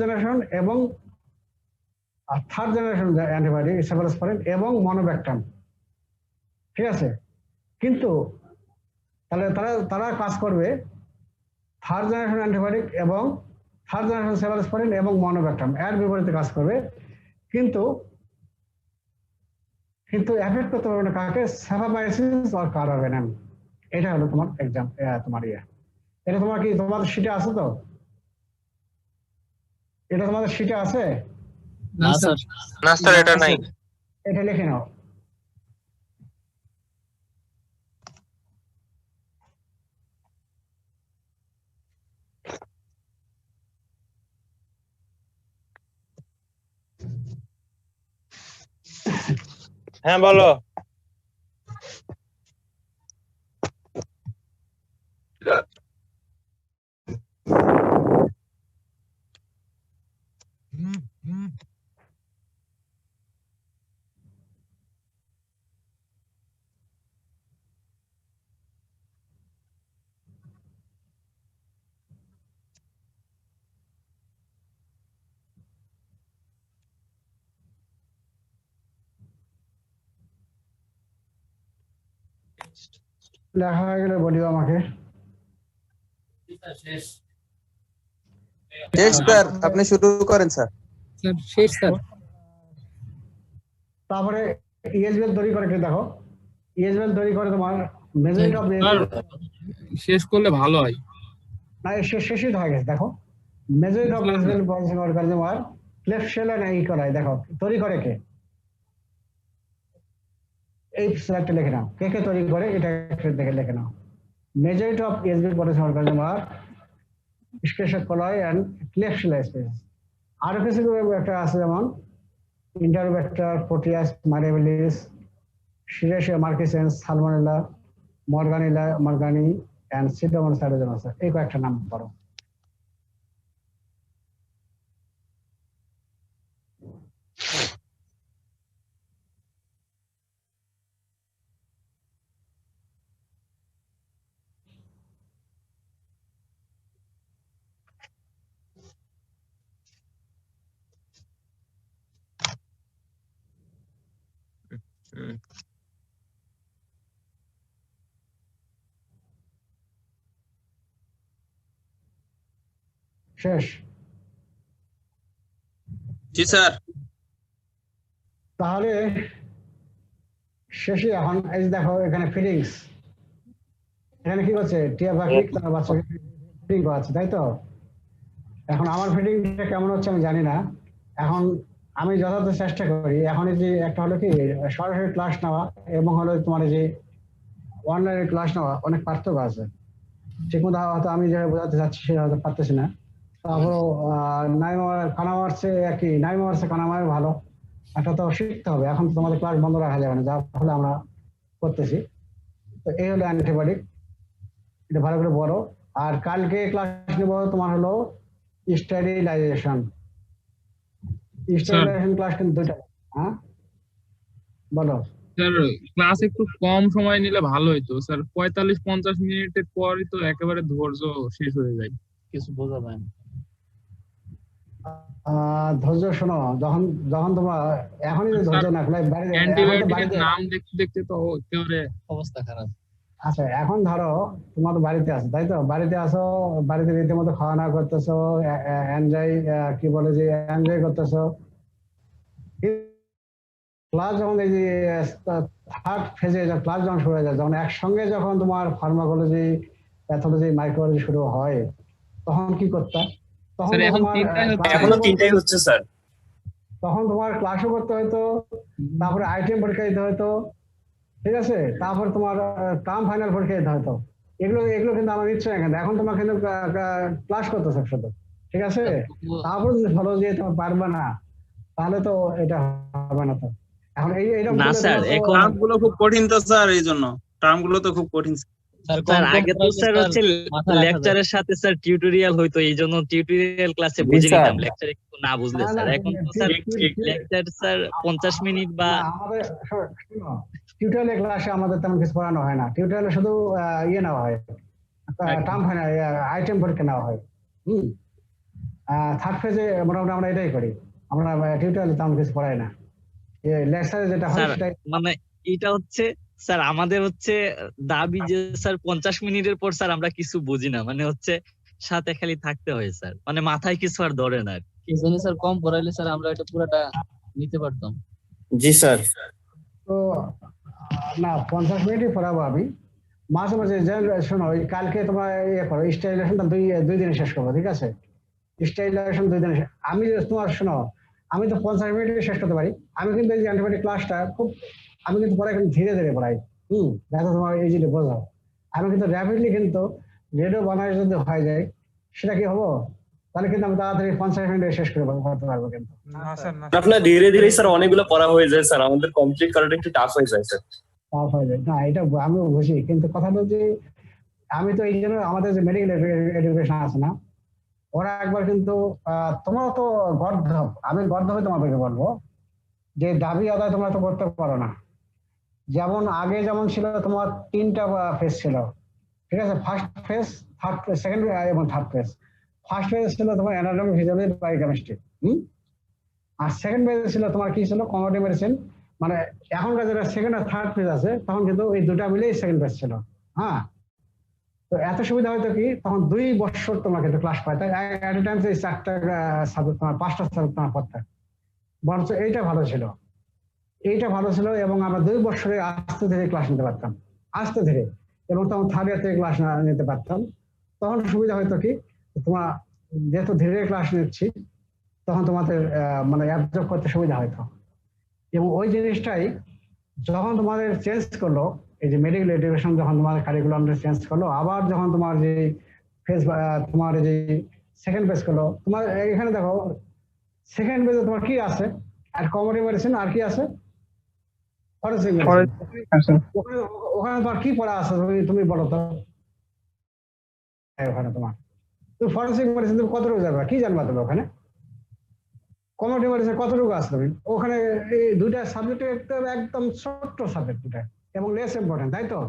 জেনারেশন অ্যান্টিবায়োটিক সেফালোস্পোরিন এবং মনোব্যাকটাম, ঠিক আছে? কিন্তু তাহলে তারা কাজ করবে থার্ড জেনারেশন অ্যান্টিবায়োটিক এবং থার্ড জেনারেশন সেফালোস্পোরিন এবং মনোব্যাকটাম এর বিপরীতে কাজ করবে, কিন্তু এফেক্ট করতে পারবে না কাকে? সাফামাইসিস আর কার্বাপেনাম। এটা হলো তোমার এক্সাম, তোমার এটা তোমাদের শিটে আছে তো? এটা তোমাদের শিটে আছে? না স্যার। না স্যার, এটা নাই। এটা লিখে নাও। হ্যাঁ বলো। লেখা হয়ে গেলে বলিও আমাকে। শেষ স্যার, আপনি শুরু করেন স্যার। স্যার শেষ স্যার। তারপরে ইএসবিএল তৈরি করে কে দেখো, ইএসবিএল তৈরি করে তোমার মেজরিটি অফ শেষ করলে ভালো হয়। না, শেষই হয়ে গেছে। দেখো majority of ESBL processing organism আর ক্লেফশেলা না করায়, দেখো তৈরি করে কে? এই স্লাইডটা লিখে নাও, কে তৈরি করে এটা দেখে লিখে নাও। Majority of ESBL processing organism আর Escherichia coli and Klebsiella species. আরো কিছু একটা আছে, যেমন Enterobacter, Proteus mirabilis, Escherichia marcescens, Salmonella, morganii and Pseudomonas সাইটোজেনাস। এই কয়েকটা নাম পড়ো। শেষ? জি স্যার। তাহলে শেষে এখন এই দেখো এখানে ফিডিংস, এখানে কি করছে? টিয়া পাখি তার বাচ্চাকে ফিডিং করাচ্ছে, তাই তো? এখন আমার ফিডিংটা কেমন হচ্ছে আমি জানি না। এখন আমি যথাযথ চেষ্টা করি। এখন এই যে একটা হলো কি সরাসরি ক্লাস নেওয়া এবং হলো তোমার এই যে অনলাইনে ক্লাস নেওয়া, অনেক পার্থক্য আছে। ঠিক মতো হয়তো আমি যেভাবে বোঝাতে চাচ্ছি সেটা হয়তো পারতেছি না। তারপর কানামার ভালো একটা তো শিখতে হবে। এখন তো তোমাদের ক্লাস বন্ধ রাখা যাবে না, যার ফলে আমরা করতেছি। তো এই হলো অ্যান্টিবায়োটিক, এটা ভালো করে বড়। আর কালকে ক্লাস নেব তোমার হলো স্টেরিলাইজেশন। ক্লাস কিন্তু দুইটা। হ্যাঁ বলো স্যার, ক্লাস একটু কম সময় নিলে ভালো হতো স্যার। 45-50 মিনিটের পরই তো একেবারে ধৈর্য শেষ হয়ে যায়, কিছু বোঝা যায় না। ধৈর্য শোনো, যখন তোমরা এখনই ধৈর্য না অ্যান্টিবায়োটিকের নাম দেখতে দেখতে তো একেবারে অবস্থা খারাপ। আচ্ছা, এখন ধরো তোমার বাড়িতে আছো, তাই তো? বাড়িতে আসো, বাড়িতে রীতিমতো খাওয়া দাওয়া করতেছো, এনজয় করতেছো। ক্লাস যখন এই যে থার্ড ফেজে ক্লাস যখন শুরু হয়ে যায়, যখন একসঙ্গে যখন তোমার ফার্মাকোলজি, প্যাথোলজি মাইক্রোবায়োলজি শুরু হয়, তখন কি করতে? তখন স্যার তো এখন তোমার তিনটাই হচ্ছে। এখনো 3টাই হচ্ছে স্যার। তখন তোমার ক্লাসও করতে হতো, তারপরে আইটেম পরীক্ষা দিতে হতো, ঠিক আছে, তারপর তোমার টার্ম ফাইনাল পরীক্ষা দিতে হতো। এগুলো এগুলো কিন্তু আমার ইচ্ছে না, কিন্তু এখন তোমার কিন্তু ক্লাস করতেছে শুধু, ঠিক আছে। তারপর যদি ফলো দিয়ে তোমার পারবে না, তাহলে তো এটা হবে না। তো এখন এইরকম না করলে স্যার, তোমার তো- এখন টার্ম গুলো খুব কঠিন তো স্যার, এই জন্য টার্ম গুলো তো খুব কঠিন। স্যার আগে তো স্যার হচ্ছে লেকচারের সাথে স্যার টিউটোরিয়াল হইতো, এই জন্য টিউটোরিয়াল ক্লাসে বুঝে নিতাম, লেকচারে একটু না বুঝলে না, স্যার। না, এখন তো ঠিক- স্যার ঠিক- ঠিক- লেকচার স্যার 50 মিনিট বা না, আমাদের টিউটোরিয়াল ক্লাসে আমাদের তেমন কিছু পড়ানো হয় না। টিউটোরিয়ালে শুধু ইয়ে নেওয়া হয়, টার্ম ফাইনাল আইটেম পরীক্ষা নেওয়া হয়। থার্ড ফেজে মোটামুটি আমরা এটাই করি, আমরা টিউটোরিয়ালে তেমন কিছু পড়াই না। লেকচারে যেটা হয় স্যার সেটাই। মানে এটা হচ্ছে স্যার আমাদের হচ্ছে দাবি যে স্যার 50 মিনিটের পর স্যার আমরা কিছু বুঝি না, মানে হচ্ছে সাথে খালি থাকতে হয় স্যার, মানে মাথায় কিছু আর ধরে না। এই জন্য স্যার কম পড়াইলে স্যার আমরা এটা পুরাটা নিতে পারতাম। জি স্যার। তো না, 50 মিনিটই পড়াবো আমি। মাঝে মাঝে শোনো, কালকে তোমার ইয়ে করো, স্টাইলেশনটা দুই দিনে শেষ করবো, ঠিক আছে। স্টাইলেশন 2 দিনে আমি তোমার শোনো, আমি তো 50 মিনিটে শেষ করতে পারি। আমি কিন্তু এই যে অ্যান্টিবায়োটিক ক্লাসটা আমি কিন্তু পড়াই, কিন্তু ধীরে ধীরে পড়াই। দেখো তোমার এই যে বোঝাও, আমি কিন্তু র্যাপিডলি কিন্তু রেডিও বানায় যদি হয়ে যায়, সেটা কি হবো? তাহলে কিন্তু আমি তাড়াতাড়ি 50 মিনিটে শেষ করতে পারবো। কিন্তু আপনার ধীরে ধীরে স্যার অনেকগুলো পড়া হয়ে যায় স্যার, আমাদের কমপ্লিট করাটা একটু টাফ হয়ে যায় স্যার। টাফ হয়ে যায় না, এটা আমিও বুঝি, কিন্তু কথাটা যে আমি তো এই জন্য আমাদের যে মেডিকেল এডুকেশন আছে না, ওরা একবার কিন্তু তোমরা তো গর্ধব, আমি গর্ধবে তোমাদেরকে বলবো যে দাবি আদায় তোমরা তো করতে পারো না। যেমন আগে যেমন ছিল তোমার 3টা ফেজ ছিল, ঠিক আছে, first phase, third phase, second এবং থার্ড ফেজ। ফার্স্ট ফেজ ছিল তোমার অ্যানাটমি, ফিজিওলজি, বায়োকেমিস্ট্রি। আর সেকেন্ড ফেজ ছিল তোমার কি ছিল, কমোডিটি মেডিসিন। মানে এখনকার যেটা সেকেন্ড আর থার্ড ফেজ আছে, তখন কিন্তু এই দুটা মিলেই সেকেন্ড ফেজ ছিল। হ্যাঁ, তো এত সুবিধা হয়তো কি, তখন 2 বছর তোমরা কিন্তু ক্লাস পাইতে, এট এ টাইম 4টা সাবজেক্ট, তোমার 5টা সাবজেক্ট তোমার পড়তে। বরঞ্চ এইটা ভালো ছিল, এবং আমরা 2 বছরে আস্তে ধীরে ক্লাস নিতে পারতাম, আস্তে ধীরে, এবং তখন থার্ড ইয়ার থেকে ক্লাস নিতে পারতাম। তখন সুবিধা হয়তো কি, তোমার যেহেতু ধীরে ক্লাস নিচ্ছি, তখন তোমাদের মানে অ্যাবজর্ব করতে সুবিধা হয়তো। এবং ওই জিনিসটাই যখন তোমাদের চেঞ্জ করলো, এই যে মেডিকেল এডুকেশন যখন তোমার কারিকুলামটা চেঞ্জ করলো, আবার যখন তোমার যে ফেজ, তোমার যে সেকেন্ড ফেজ করলো, তোমার এখানে দেখো সেকেন্ড ফেজে তোমার কি আছে, আর কমোডিটি মেডিসিন, আর কি আছে, ফরেনসিক মেডিসিন। ওখানে তোমার কি পড়া আছে তুমি বলো তো। ওখানে তোমার তুমি ফরেনসিক মেডিসিন তুমি কতটুকু যাবে, কি জানবা তুমি ওখানে? কমোডিটি মেডিসিন কতটুকু আছে তুমি ওখানে? এই 2টা সাবজেক্ট একদম ছোট্ট সাবজেক্ট, 2টা এবং লেস ইম্পর্টেন্ট, তাই তো?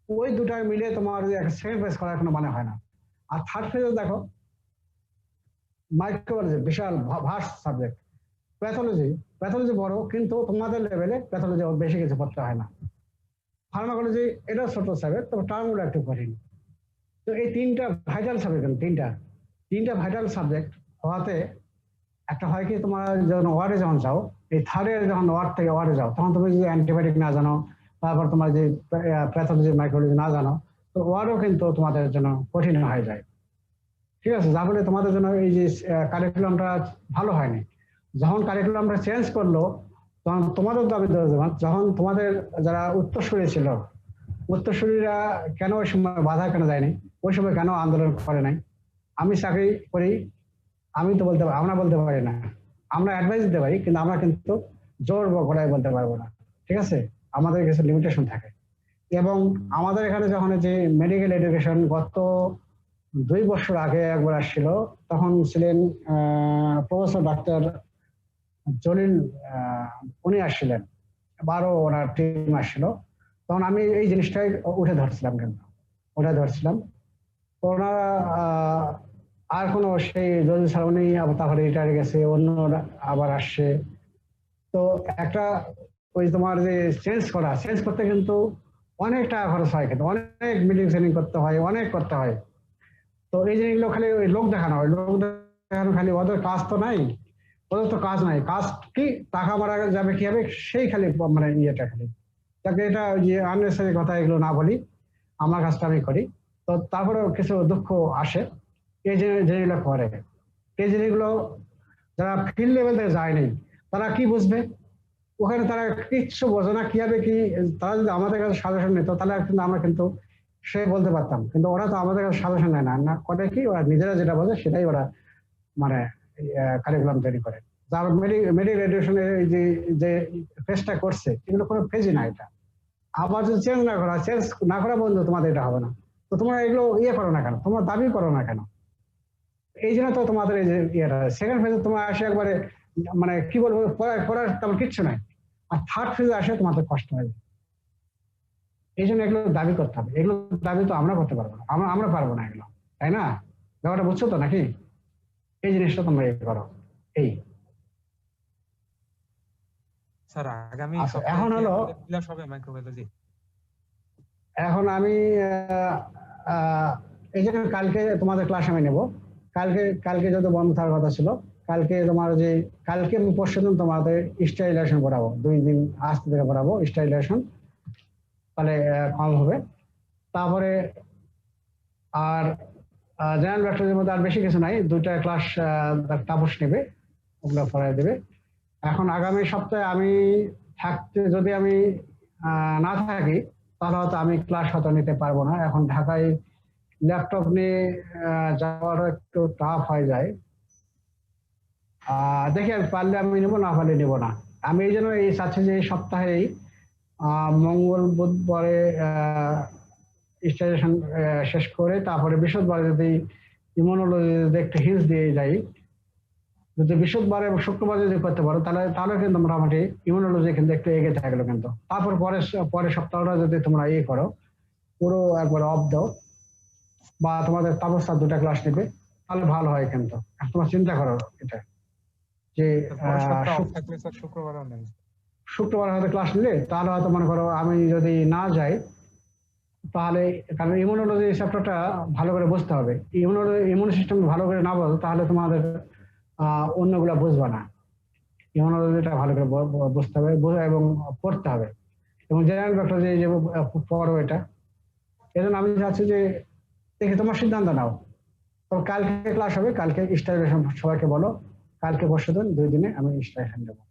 ওই 2টা মিলে তোমার সেকেন্ড ফেজ করার কোনো মানে হয় না। আর থার্ড ফেজে দেখো মাইক্রোবায়োলজি, বিশাল ভাস্ট সাবজেক্ট। প্যাথোলজি বড়, কিন্তু তোমাদের লেভেলে প্যাথোলজি বেশি কিছু পড়তে হয় না। ফার্মাকোলজি এটা ছোট সাবজেক্ট, তবে টার্মগুলো একটু কঠিন। তো এই 3টা ভাইটাল সাবজেক্ট, 3টা ভাইটাল সাবজেক্ট হওয়াতে একটা হয় কি, তোমার যখন ওয়ার্ডে যখন যাও, এই থার্ড ইয়ার যখন ওয়ার্ড থেকে ওয়ার্ডে যাও, তখন তুমি যদি অ্যান্টিবায়োটিক না জানো, তারপর তোমার যে প্যাথোলজি, মাইক্রোলজি না জানো, তো ওয়ার্ডও কিন্তু তোমাদের জন্য কঠিন হয়ে যায়, ঠিক আছে। যার ফলে তোমাদের জন্য এই যে কারিকুলামটা ভালো হয়নি। যখন কারিকুলামটা চেঞ্জ করলো, তখন তোমাদের দাবি, যখন তোমাদের যারা উত্তরসূরি ছিল, উত্তরসূরিরা কেন ওই সময় বাধা কেন দেয়নি, ওই সময় কেন আন্দোলন করে নাই? আমি চাকরি করি, আমি তো আমরা বলতে পারি না, আমরা অ্যাডভাইস দিতে পারি, কিন্তু আমরা কিন্তু জোর গলায় বলতে পারবো না, ঠিক আছে। আমাদের কিছু লিমিটেশন থাকে। এবং আমাদের এখানে যখন যে মেডিকেল এডুকেশন গত 2 বছর আগে একবার আসছিল, তখন ছিলেন প্রফেসর ডাক্তার জলিল, উনি আসছিলেন, ওনার টিম আসছিল। তখন আমি এই জিনিসটাই উঠে ধরছিলাম, তো ওনারা আর কোনো সেই জলিল স্যার, উনি তারপরে রিটায়ার গেছে, অন্য আবার আসছে। তো একটা ওই তোমার যে চেঞ্জ করতে কিন্তু অনেক টাকা খরচ হয়, কিন্তু অনেক মিটিং সেটিং করতে হয়, অনেক করতে হয়। তো এই জিনিসগুলো খালি ওই লোক দেখানো হয়, খালি ওদের কাজ তো নাই, কাজ কি টাকা মারা যাবে কি হবে, সেই খালি মানে ইয়েটা খালি। তাকে এটা যে আননেসারি কথা এগুলো না বলি, আমার কাজটা আমি করি। তো তারপরে কিছু দুঃখ আসে এই জিনিসগুলো করে, এই জিনিসগুলো যারা ফিল্ড লেভেল থেকে যায়নি তারা কি বুঝবে, ওখানে তারা কিচ্ছু বোঝে না কিভাবে কি। তারা যদি আমাদের কাছে সাজেশন নিত তাহলে কিন্তু আমরা কিন্তু সে বলতে পারতাম, কিন্তু ওরা তো আমাদের কাছে সাজেশন নেয় না, না করে কি ওরা নিজেরা যেটা বোঝে সেটাই ওরা মানে কারিকুলাম তৈরি করে। যার মেডি গ্রাজুয়েশনে যে ফেজটা করছে এগুলো কোনো ফেজই না, এটা আবার যদি চেঞ্জ না করা বন্ধু তোমাদের এটা হবে না। তো তোমরা এগুলো করো না কেন, তোমরা দাবি করো না কেন? এই জন্য তো তোমাদের এই যে সেকেন্ড ফেজে তোমার আসে একবারে মানে কি বলবো পড়ার তেমন কিচ্ছু নাই, আর থার্ড ফেজে আসে তোমাদের কষ্ট হয়। এই জন্য এগুলো দাবি করতে হবে, এগুলো দাবি তো আমরা করতে পারবো না, আমরা পারবো না এগুলো, তাই না? ব্যাপারটা বুঝছো তো নাকি? এই জিনিসটা তোমরা করো। এই স্যার আগামী এখন হলো ক্লাস হবে মাইক্রোবায়োলজি। এখন আমি এই জন্য কালকে তোমাদের ক্লাস আমি নেব। কালকে যত বন্ধ থাকার কথা ছিল, কালকে তোমার যে কালকে আমি পরশু দিন তোমাদের স্টাইলেশন পড়াবো, 2 দিন আস্তে থেকে পড়াবো স্টাইলেশন, তাহলে কম হবে। তারপরে আর জেনারেল ব্যাকটেরিয়ার মধ্যে আর বেশি কিছু নাই, 2টা ক্লাস তাপস নেবে, ওগুলো পড়াই দেবে। এখন আগামী সপ্তাহে আমি থাকতে যদি আমি না থাকি তাহলে হয়তো আমি ক্লাস হয়তো নিতে পারবো না। এখন ঢাকায় ল্যাপটপ নিয়ে যাওয়ার একটু টাফ হয়ে যায়, দেখি পারলে আমি নেবো, না পারলে নেবো না। আমি এই জন্য এই চাচ্ছি যে এই সপ্তাহেই মঙ্গল বুধবারে স্টাইলেশন শেষ করে তারপরে বৃহস্পতিবারে যদি ইমিউনোলজি যদি একটু হিন্স দিয়ে যাই, যদি বৃহস্পতিবার এবং শুক্রবার যদি করতে পারো তাহলে কিন্তু মোটামুটি ইমিউনোলজি কিন্তু একটু এগিয়ে থাকলো। কিন্তু তারপর পরের সপ্তাহটা যদি তোমরা করো, পুরো একবার অফ দাও বা তোমাদের তাপস্যা 2টা ক্লাস নেবে, তাহলে ভালো হয়। কিন্তু তোমার চিন্তা করো এটা যে শুক্রবার হয়তো ক্লাস নিলে, তাহলে হয়তো মনে করো আমি যদি না যাই তাহলে, কারণ ইমিউনোলজি চ্যাপ্টারটা ভালো করে বুঝতে হবে, ইমিউন সিস্টেম ভালো করে না বোঝো তাহলে তোমাদের অন্যগুলা বুঝবে না। ইমিউনোলজিটা ভালো করে বুঝতে হবে এবং পড়তে হবে, এবং জেনারেল ব্যাকটেরিয়া যে পড়ো এটা। এই জন্য আমি চাচ্ছি যে দেখি তোমার সিদ্ধান্ত নাও। তো কালকে ক্লাস হবে, কালকে স্টাইলেশন সবাইকে বলো, কালকে পরশু দিন 2 দিনে আমি স্টাইলেশন দেবো।